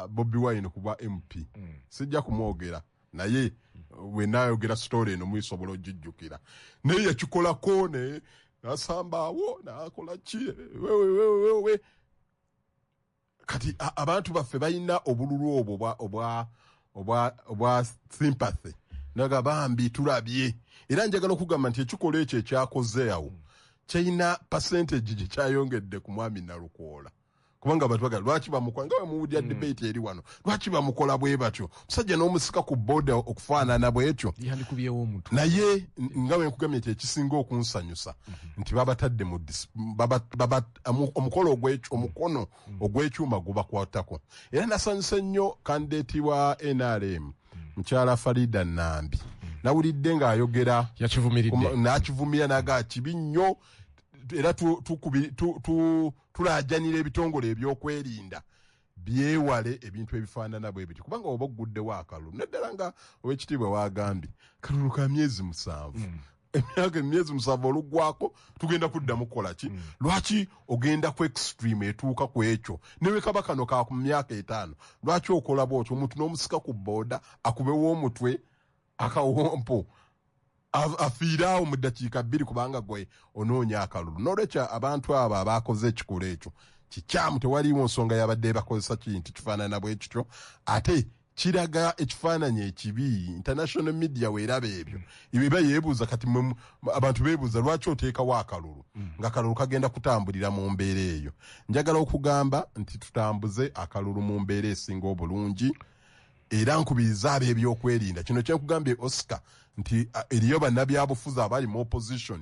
Bobi Wine kuba MP. Sijja kumwogera naye we naayogera story eno muyisobola ogijjukira. Naye yakikolako ne nasambaawo nakola ki wewe kati abantu baffe balina obululu obwo obwa sympathy naga bambi tulabye era njagala okugamba nti ekikola ekyo ekyakoze awo kyalina percentage gye kyayongedde ku Mwami Nalukoola kubanga batwaga lwaki bamukola nga muwulira debate eri wano lwaki bamukola bwe batyo musajja n'omusika ku boda okufaanana bwekyo naye nga bwe nkugambye nti ekisinga okunsanyusa nti babatadde mu omukolo omukono ogw'ekyuma gubakwatako era nasanyusa nnyo kandidati wa NRM mukyala Farida Nambi nawulidde ng'ayogera n'akivumira naga kibi nnyo era tulaajanira ebitongole ebyokwerinda byewale ebintu ebifaanana bwe bityo kubanga oba ogguddewo akalulu naddala nga owekitiibwa wagambye kalulu ka myezi 7 emyaka emyezi 7 oluggwako tugenda kuddamu kukola ki lwaki ogenda ku extreme etuuka ku ekyo newe kaba kano ka ku myaka 5 lwaki okola bwotyo omuntu n'omusika ku booda akubewo omutwe akawompo afiiraawo mu ddakiika 2 kubanga gwe onoonya akalulu n'olwekyo abantu abo abakoze ekikolo ekyo kikyamu tewaliiwo nsonga yabadde bakozesa kintu kifaanana bwe kityo ate kiraga ekifaananyi ekibi international media weeraba ebyo eba yeebuuza kati abantu beebuuza lwaki oteekawo akalulu nga akalulu kagenda kutambulira mu mbeera eyo njagala okugamba nti tutambuze akalulu mu mbeera esinga obulungi era nkubiriza abo ebyokwerinda kino kyenkugambye Oscar nti eriyo bannabyabufuzi abali mu opposition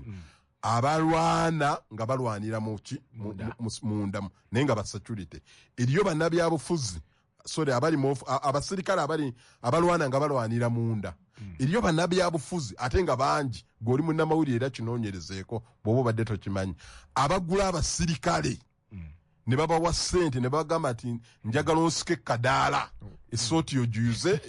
abalwana nga balwanira munda naye nga basecurity eriyo bannabyabufuzi abasirikale abalwana nga balwanira munda eriyo bannabyabufuzi ate nga bangi gweoli munnamawulire era kinoonyerezeeko bw'oba obadde tokimanyi abagula abasirikale ne babawa ssente ne bagamba nti njagala onsike kadaala esooti ogiyuze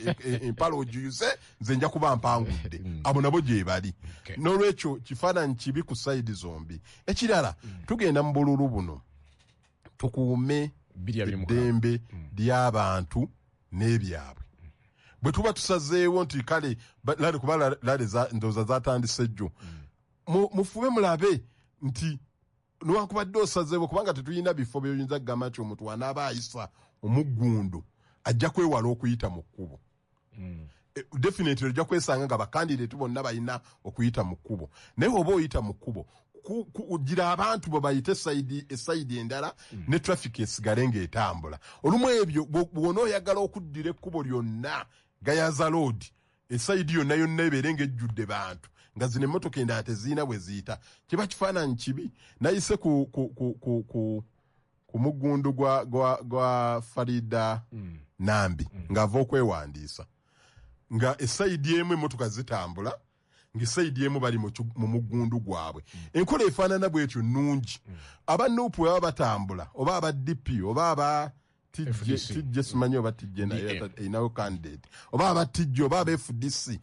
empala ogiyuze nze nja kuba mpangudde abo nabo gye bali n'olwekyo kifaananyi kibi ku sayidi zombi ekirala tugenda mu bululu buno tukuume eddembe ly'abantu n'ebyabwe bwe tuba tusazeewo nti kale kuba lale ndowooza zatandise jjo mufube mulabe nti newankubadde osazeewo kubanga tetulina bifo byoyinza kugamba nti omuntu wanaaba ayisa omuggundu ajja kwewala okuyita mu kkubo definitely ojja kwesanga nga bakandidate bonna balina okuyita mu kkubo naye oba oyita mu kkubo gira abantu bwe bayite esayidi endala ne traffic esigale ng'etambula olumu ebyo bwona oyagala okuddira ekkubo lyonna gayaza load esayidi yonna ebeere ng'ejjudde bantu nga zino emmotoka endala teziina bwe ziyita kiba kifaananyi kibi nayise ku muggundu gwa Farida Nambi ng'ava okwewandiisa nga esayidi emu emmotoka zitambula ng'esayidi emu bali mu muggundu gwabwe enkola efaanana bwetyo nnungi aba nuupu bwe baba batambula oba aba DP oba aba tijje simanyi oba tijje naye erinawo candidate oba aba tijje oba aba FDC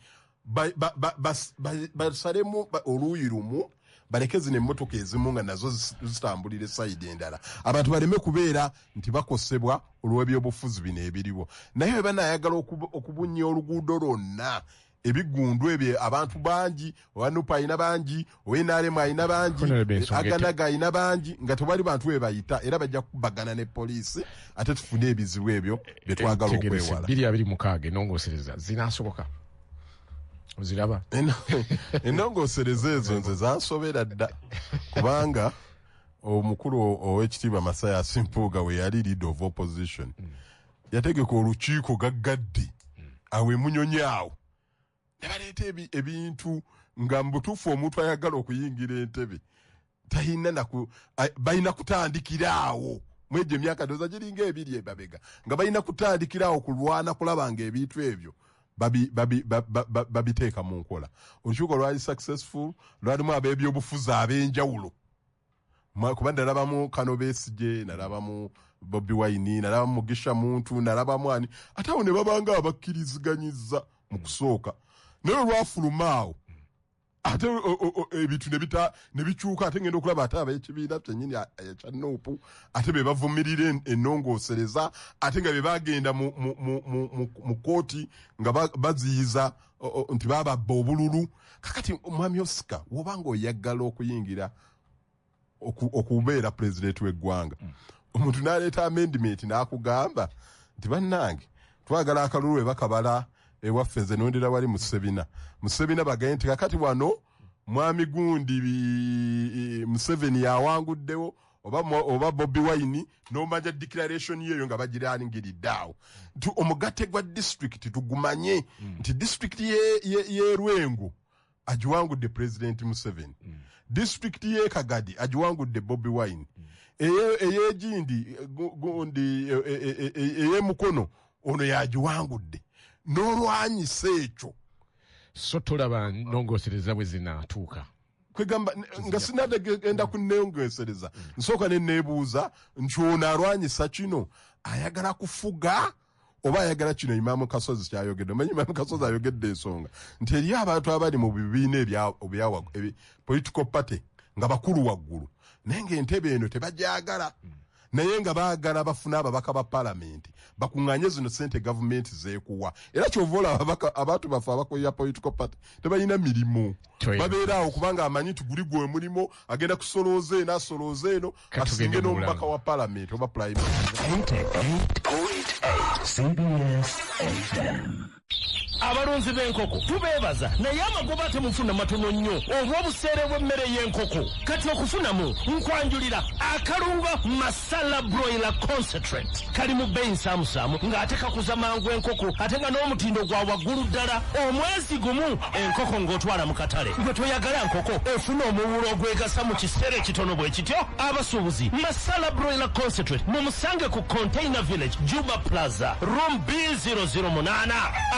basalemu oluuyi lumu baleke zino emmotoka ezimu nga nazo zitambulira esayidi endala abantu baleme kubeera nti bakosebwa olw'ebyobufuzi bino ebiriwo naye bwe banayagala okubunnya oluguudo lwonna ebiggundu ebyo abantu bangi owanupa ayina bangi owenaremu ayina bangi aganaga ayina bangi nga tewali bantu we bayita era bajja kubagana ne poliisi ate tufune ebizibu ebyo bye twagala okwewala 226 enongosereza zinasoboka oziraba enongosereza ezo nze zansobera dda kubanga omukulu ow'ekitiibwa Masayas Mpuuga we yali leader of opposition yategeka olukiiko gaggadde awe munyonyi awo ne baleeta ebintu nga mubutuufu omuntu ayagala okuyingira entebe balina kutandikira awo mwegyo emyaka ndowooza giringa 2 emabega nga balina kutandikira awo kulwana kulaba nga ebintu ebyo babiteeka mu nkola olukiiko lwali successful lwalimu ab'ebyobufuzi ab'enjawulo kuba nalabamu Kano Besigye nalabamu Bobi Wine nalabamu Mugisha Muntu nalabamu ani ate awo ne babanga abakkiriziganyizza mu kusooka naye olwafulumaawo ate ebintu ne bikyuka ate ngenda okulaba ate ab'ekibiina kyennyini ekya Nuupu ate be bavumirira ennongoosereza ate nga be bagenda mu kooti nga baziyiza nti bababba obululu kakati omwami Oscar woba nga oyaggala okuyingira okubeera pulezidenti w'eggwanga omuntu n'aleeta amendment n'akugamba nti bannange twagala akalulu we bakabala ewaffe nze nondera wali Musebina bagaye nti kakati wano mwami gundi Museveni yawanguddewo oba Bobi Wine n'omanya declaration yeyo nga bagirangiridde awo omugate gwa district tugumanye nti district ye Rwengo agiwangudde President Museveni district ye Kagadi agiwangudde Bobi Wine eyegindi gundi eye Mukono ono yagiwangudde n'olwanyisa ekyo so tolaba nongosereza bwe zinatuuka kwegamba nga sinadagenda kunneongesereza nsooka neneebuuza nti ono alwanyisa kino ayagala kufuga oba ayagala kino Imam Kasozi kyayogedde omanyi Imam Kasozi ayogedde ensonga nti eri abantu abali mu bibiina political party nga bakulu waggulu naye ng'entebe eno tebajagala naye nga baagala bafuna ababaka ba parliament bakuŋŋaanye zino ssente gavumenti zeekuwa era kyova olaba abantu bafe abakolera political party tebalina mirimu babeera awo kubanga amanyi nti guli gwe mulimo agenda kusolooza eno asolooza eno asinge n'omubaka wa parliament oba primary. CBS FM. abalunzi b'enkoko tubeebaza naye amagoba temufuna matono nnyo olw'obuseere bw'emmere y'enkoko kati okufunamu nkwanjulira akalungo masala broiler concentrate kali mu bbeeyi nsaamusaamu ng'ate kakuza mangu enkoko ate nga n'omutindo gwa waggulu ddala omwezi gumu enkoko ng'otwala mu katale gwe toyagala nkoko efuna omuwulo ogwegasa mu kiseera ekitono bwe kityo abasuubuzi masala broiler concentrate mumusange ku container village Juba Plaza room B008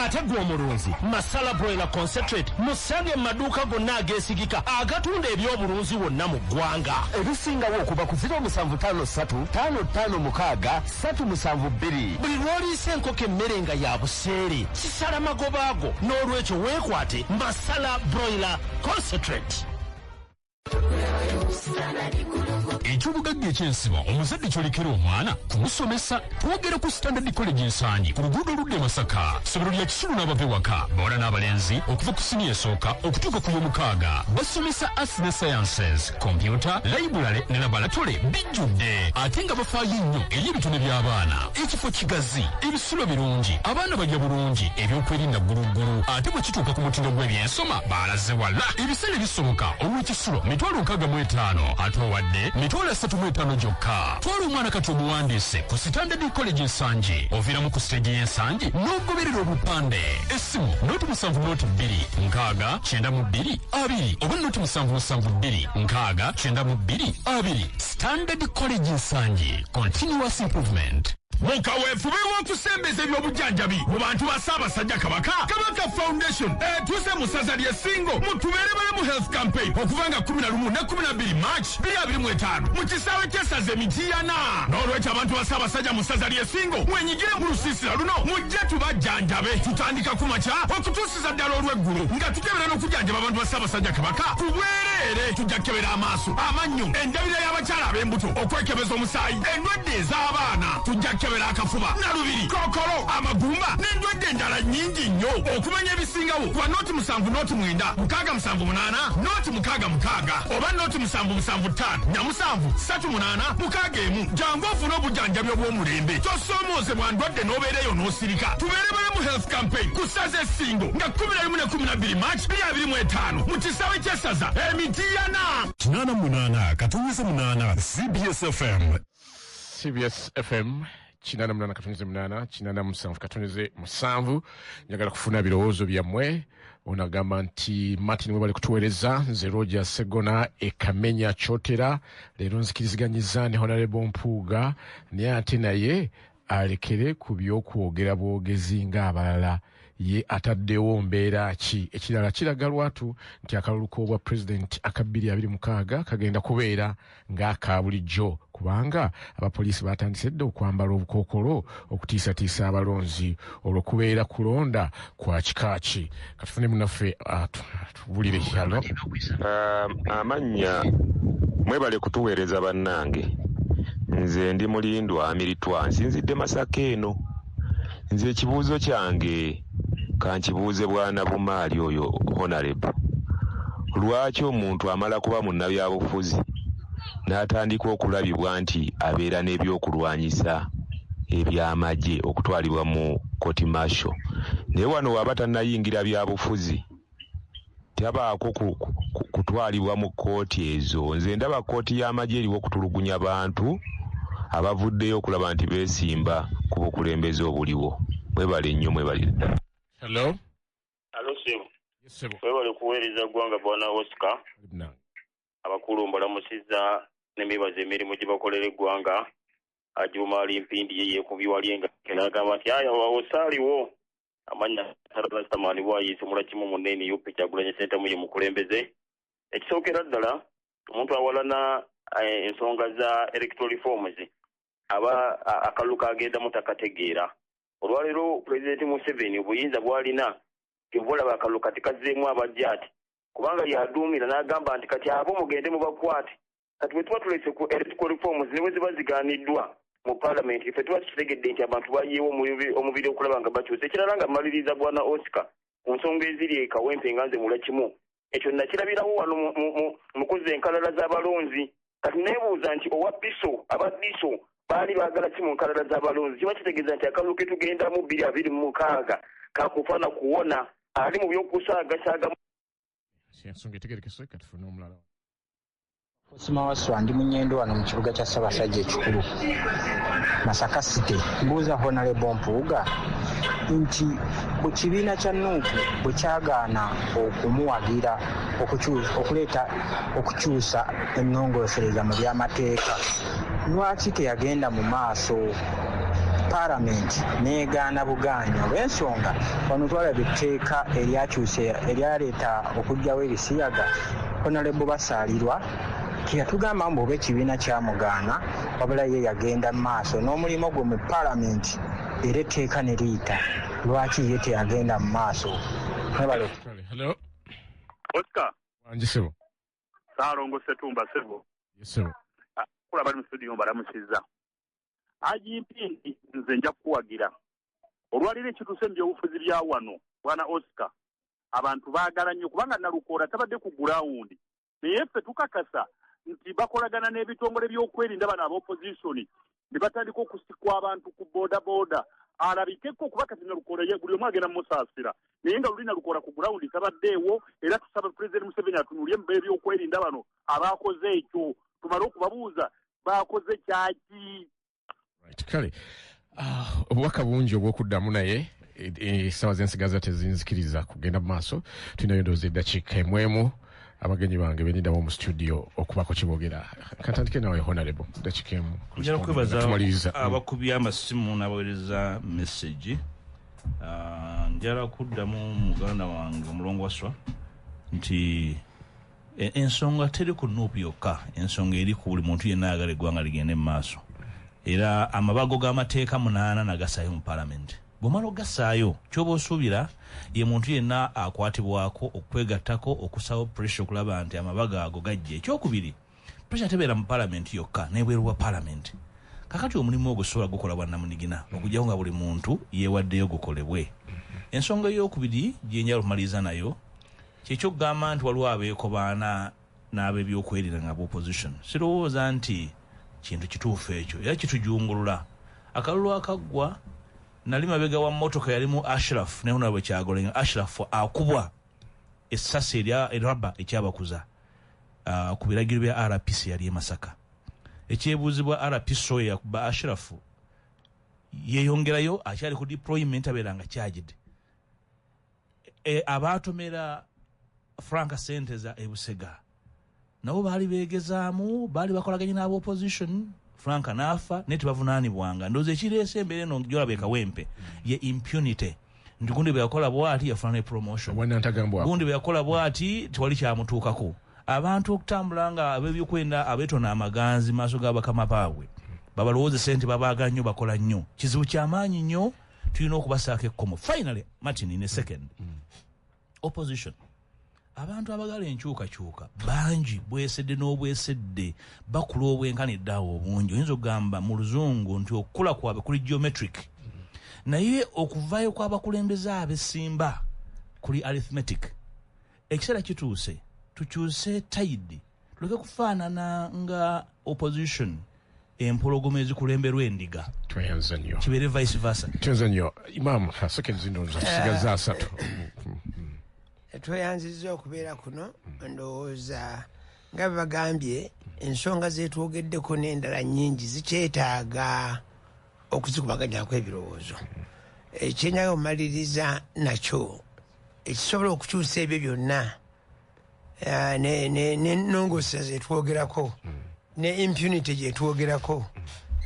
ate gw'omulunzi masala broiler concentrate musange mu maduuka gonna ageesigika agatunda ebyobulunzi wonna mu ggwanga ebisingawo okuba ku 0753563772 buli lw'oliisa enkoko emmere nga ya buseere kisala magoba ago n'olwekyo weekwate masala broiler concentrate. ekyobugagga ekyensiba omuzadde kyolekera omwana kumusomesa twogera ku Standard College Nsanyi ku luguudo oludde Masaka ssomero lya Kisulu n'abava ewaka bawala n'abalenzi okuva ku siniya esooka okutuuka ku y'omukaaga basomesa arts ne sciences computer library ne laboratory bijjudde ate nga bafaayo nnyo eri ebitone by'abaana ekifo kigazi ebisulo birungi abaana balya bulungi ebyokwerinda gguluggulu ate bwe kituuka ku mutindo gw'ebyensoma baalaze wala ebiseera bisoboka olw'ekisulo mitwalo 65 ate owadde mitwalo 35 gyokka twala omwana kati omuwandiise ku Standard College Nsangi oviiramu ku siteegi y'Ensangi n'ogoberera obupande essimu noti 729692 oba noti 772692 Standard College Nsangi continuous improvement. mukaweefube w'okusembeza ebyobujjanjabi mu bantu ba Ssaabasajja Kabaka Foundation etuuse mu ssaza ly'e Ssingo mutubeere balamu health campaign okuva nga 11 ne 12 March 2025 mu kisaawe ky'essaza Emityana n'olwekyo abantu ba Ssaabasajja mu ssaza ly'e Ssingo mwenyigire mu lusiisira luno mujje tubajjanjabe tutandika ku makya okutuusiza ddala olw'eggulu nga tukebera n'okujjanjaba abantu ba Ssaabasajja Kabaka ku bwereere tujja kukebera amaaso amannyo endabira y'abakyala ab'embuto okwekebeza omusaayi endwadde ez'abaana tujja kukebera akafuba nalubiri kokolo amagumba n'endwadde endala nnyingi nnyo okumanya ebisingawo kuba noti 7 noti 9 678 noti 6 oba noti 775 nyamusanvu 38 6 jangu ofune obujjanjabi obw'omulembe tosomoozebwa ndwadde n'obeereyo n'osirika tubeere balamu health campaign ku ssaza Essingo nga 11 ne 12 March 2025 mu kisaawe ky'essaza Emityana 88 CBS FM. CBS FM 88 njagala kufuna birowoozo byammwe onagamba nti Martin we bali kutuweereza nze Roger Segona ekamenya kyotera leero nzikiriziganyiza ne Honorable Mpuuga naye ate naye alekere ku by'okwogera bwogezi ng'abalala ye ataddewo mbeera ki ekirala kiraga lwatu nti akalulu k'obwa President aka 2026 kagenda kubeera ng'aka bulijjo kubanga abapoliisi batandise dda okwambala obukookolo okutiisatiisa abalonzi olw'okubeera kulonda kwa kikaaki katufune munaffe atubulire kyalo. Amannya mwebale kutuweereza bannange nze ndi Mulindwa Amiritwa nsinzidde Masaka eno nze ekibuuzo kyange kankibuuze bwana Bumaali oyo Honorable lwaki omuntu amala kuba munnabyabufuzi n'atandika okulabibwa nti abeera n'ebyokulwanyisa eby'amagye okutwalibwa mu court martial naye wano waaba tannayingira byabufuzi tabaako kutwalibwa mu kkooti ezo. Nze ndaba kkooti y'amagye eriwo okutulugunya bantu abavuddeyo okulaba nti beesimba ku bukulembeze obuliwo. Mwebale nnyo, mwebale ddala. Hello sebo webale kuweereza ggwanga bwana Oscar abakulu mbalamusizza n'emibaza emirimu gye bakolera eggwanga. Ajumaali Mpindi ye yeekubibwalyenga n'agamba nti aya osaaliwo amanya Rastaman bwayise mulakimu munene yuppe Kyagulanyi Ssentamu ye mukulembeze. Ekisookera ddala omuntu awalana ensonga za electoral reforms aba akalulu kagenda mutakategeera. Olwaleero Pulezidenti Museveni obuyinza bw'alina tebulaba akalulu kati kazzeemu abajja ati kubanga yaduumira n'agamba nti kati abo mugende mu bakwate kati bwe tuba tulese ku electoral reforms ne bwe ziba zigaaniddwa mu paalamenti ffe tuba tukitegedde nti abantu bayiyewo omubiri okulaba nga bakyuse. Ekirala nga maliriza bwana Oscar ku nsonga eziri e Kawempe nga nze mulakimu ekyo nakirabirawo wano mu kuzza enkalala z'abalonzi. Kati neebuuza nti owa biso abadiso baali baagala ki mu nkalala z'abalonzi? Kiba kitegeeza nti akalulu ke tugendamu 2026 kakufaana kuwona ali mu by'okusaagasaaga. Ensonga etegerekese kati tufune omulala. Osimawaswa ndi munyendo wano mu kibuga kya Ssaabasajja ekikulu Masaka City. Mbuuza Honorable Mpuuga nti ku kibiina kya Nuupu bwe kyagaana okumuwagira okukyusa ennongoosereza mu by'amateeka, lwaki teyagenda mu maaso paalamenti n'egaana bugaanya? Olw'ensonga wano twalaba etteeka eryaleeta okuggyawo ebisiyaga. Honorable Basaalirwa teyatugamba mbu oba ekibiina kyamugaana wabula ye yagenda mu maaso n'omulimu gwe mu paalamenti era etteeka ne liyita. Lwaki ye teyagenda mu maaso? Hello Oscar wangi sebo Saalongo Setumba sebo sebo kula bali mu studio balamusizza Haji Mpindi nze nja kuwagira olwaliro ekituuse mu byobufuzi bya wano bwana Oscar abantu baagala nnyo kubanga Nalukoola tabadde ku gurawundi naye ffe tukakasa nti bakolagana n'ebitongole by'okwerinda bano ab'opposition ne batandika okusikwa abantu ku booda alabikeko kuba kati Nalukoola ye buli omu agenda musaasira naye nga luli Nalukoola ku gurawundi tabaddeewo. Era tusaba Pulezidenti Museveni atunulye mu by'okwerinda bano abaakoze ekyo tumale okubabuuza baakoze kyaki. Kale obubaka bungi obw'okuddamu naye essaawa z'ensigaza tezinzikiriza kugenda mu maaso. Tulinayo ndowooza eddakiika emwemu abagenyi bange beniddamu mu studio okubako kiboogera. Katandike nawe Honorable eddakiika emu. Njala kwebaza abakubi amasimu n'abaweereza message. Njala kuddamu muganda wange omulongoswa nti ensonga teri ku Nuupu yokka, ensonga eri ku buli muntu yenna ayagala eggwanga ligende mu maaso. Era amabago g'amateeka 8 nagasaayo mu paalamenti. Bw'omala ogasaayo ky'oba osuubira ye muntu yenna akwatibwako okwegattako okusawo pressure okulaba nti amabago ago gajja. Ekyokubiri pressure tebeera mu paalamenti yokka n'ebweru wa paalamenti. Kakati omulimu ogwo sobola gukola bwannamunigina okugyawo nga buli muntu yeewaddeyo gukolebwe. Ensonga ey'okubiri gye njala okumaliriza nayo kyekyokugamba nti waliwo abeekobaana n'ab'ebyokwerinda nga opposition. Sirowooza nti kintu kituufu ekyo era kitujungulula. Akalulu akaggwa nali mabega wa mmotoka yalimu Ashraf ne Honorable Kyagulanyi. Ashraf akubwa essasi eraba ekyabakuza ku biragiro bya RPC yali e Masaka. Ekyebuuzibwa RPC oyo yakuba Ashraf yeeyongerayo akyali ku deployment abeera nga charged. Abaatomera Frank Senteza e Busega nabo baali beegezaamu, baali bakolaganye n'aba opposition. Frank n'afa naye tebavunaanibwanga. Ndowooza ekireese embeera eno gyolaba e Kawempe ye impunity. Nti gundi bwe yakola bw'ati yafuna ne promotion, gundi bwe yakola bw'ati tewali kyamutuukako. Abantu okutambula nga ab'ebyokwenda abeetona amaganzi maaso ga bakama baabwe babalowoozesa nti babaaga nnyo bakola nnyo, kizibu kyamaanyi nnyo. Tulina okubasaako ekkomo. Finally Martin in a second opposition abantu abagala enkyukakyuka bangi bwesedde n'obwesedde bakula obwenkanidde awo obungi. Oyinza okugamba mu luzungu nti okukula kwabwe kuli geometric, naye okuvaayo kw'abakulembeze ab'essimba kuli arithmetic. Ekiseera kituuse tukyuse tide, tuleke kufaanana nga opposition empologoma ezikulemberwa endiga. Tweyanza nnyo kibeere vice versa. Tweyanza nnyo Imam seconds ndowooza tusigaza 3. tweyanziza okubeera kuno ndowooza nga bagambye ensonga zetwogeddeko n'endala nnyingi zikyetaaga okuzikubaganyako ebirowoozo. Ekyenyaga omaliriza nakyo ekisobola okukyusa ebyo byonna n'ennongoosa zetwogerako ne impunity gyetwogerako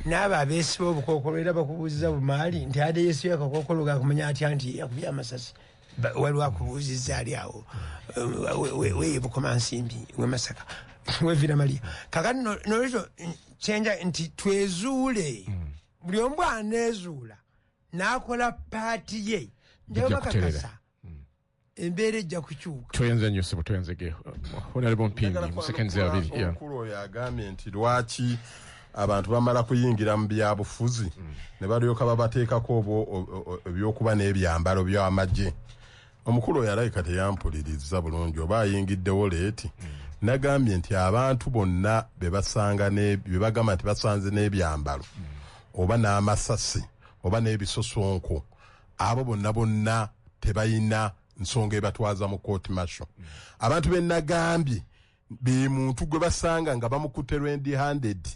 n'abo abeesiba obukookolo era bakubuuziza bumaali nti ade yesu yakakookolo gakumanya atya nti yakubye amasasi waliwo akubuuziza ali awo weyebukoma nsimbi wemasaka wevira malia kakati nolwekyo kyenja nti twezuule buli omu aneezuula n'akola paati ye njabakakasa embeera ejja kukyuka. Toyenze nnyo sebo toyenzege Honorable Mpindi mu seconds abiri. Omukulu oyo agambye nti lwaki abantu bamala kuyingira mu byabufuzi ne balyoka babateekako ebyokuba n'ebyambalo by'amagye. Omukulu oyo alabika teyampuliriza bulungi oba ayingiddewo leeti. Nagambye nti abantu bonna be bagamba nti basanze n'ebyambalo oba n'amasasi oba n'ebisosonko abo bonna tebayina nsonga ebatwaza mu court martial. Abantu be nagambye be muntu gwe basanga nga bamukutte red-handed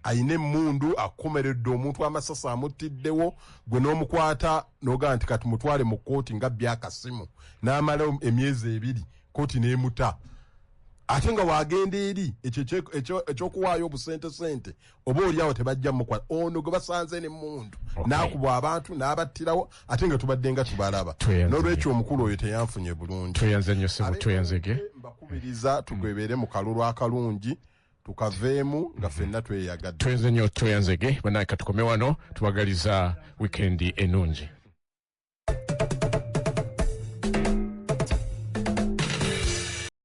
ayine mundu akomeredde omuntu amasasi amutiddewo gwe n'omukwata n'ogamba nti kati mutwale mu kooti nga byakasimu n'amala emyezi 2 kooti n'emuta ate nga wagenda eri ekyokuwaayo obusente oba oliawo tebajja mukwata ono gwe basanze ne mundu n'akubwa abantu n'abattirawo ate nga tubadde nga tubalaba n'olwekyo omukulu oyo teyanfunye bulungi. Tweyanze nnyo sebo tweyenzege mbakubiriza tugwebere mu kalulu akalungi tukaveemu nga ffenna tweyagadde. Tweyanze nnyo tweyanzege bannange katukome wano tubagaliza wikendi ennungi.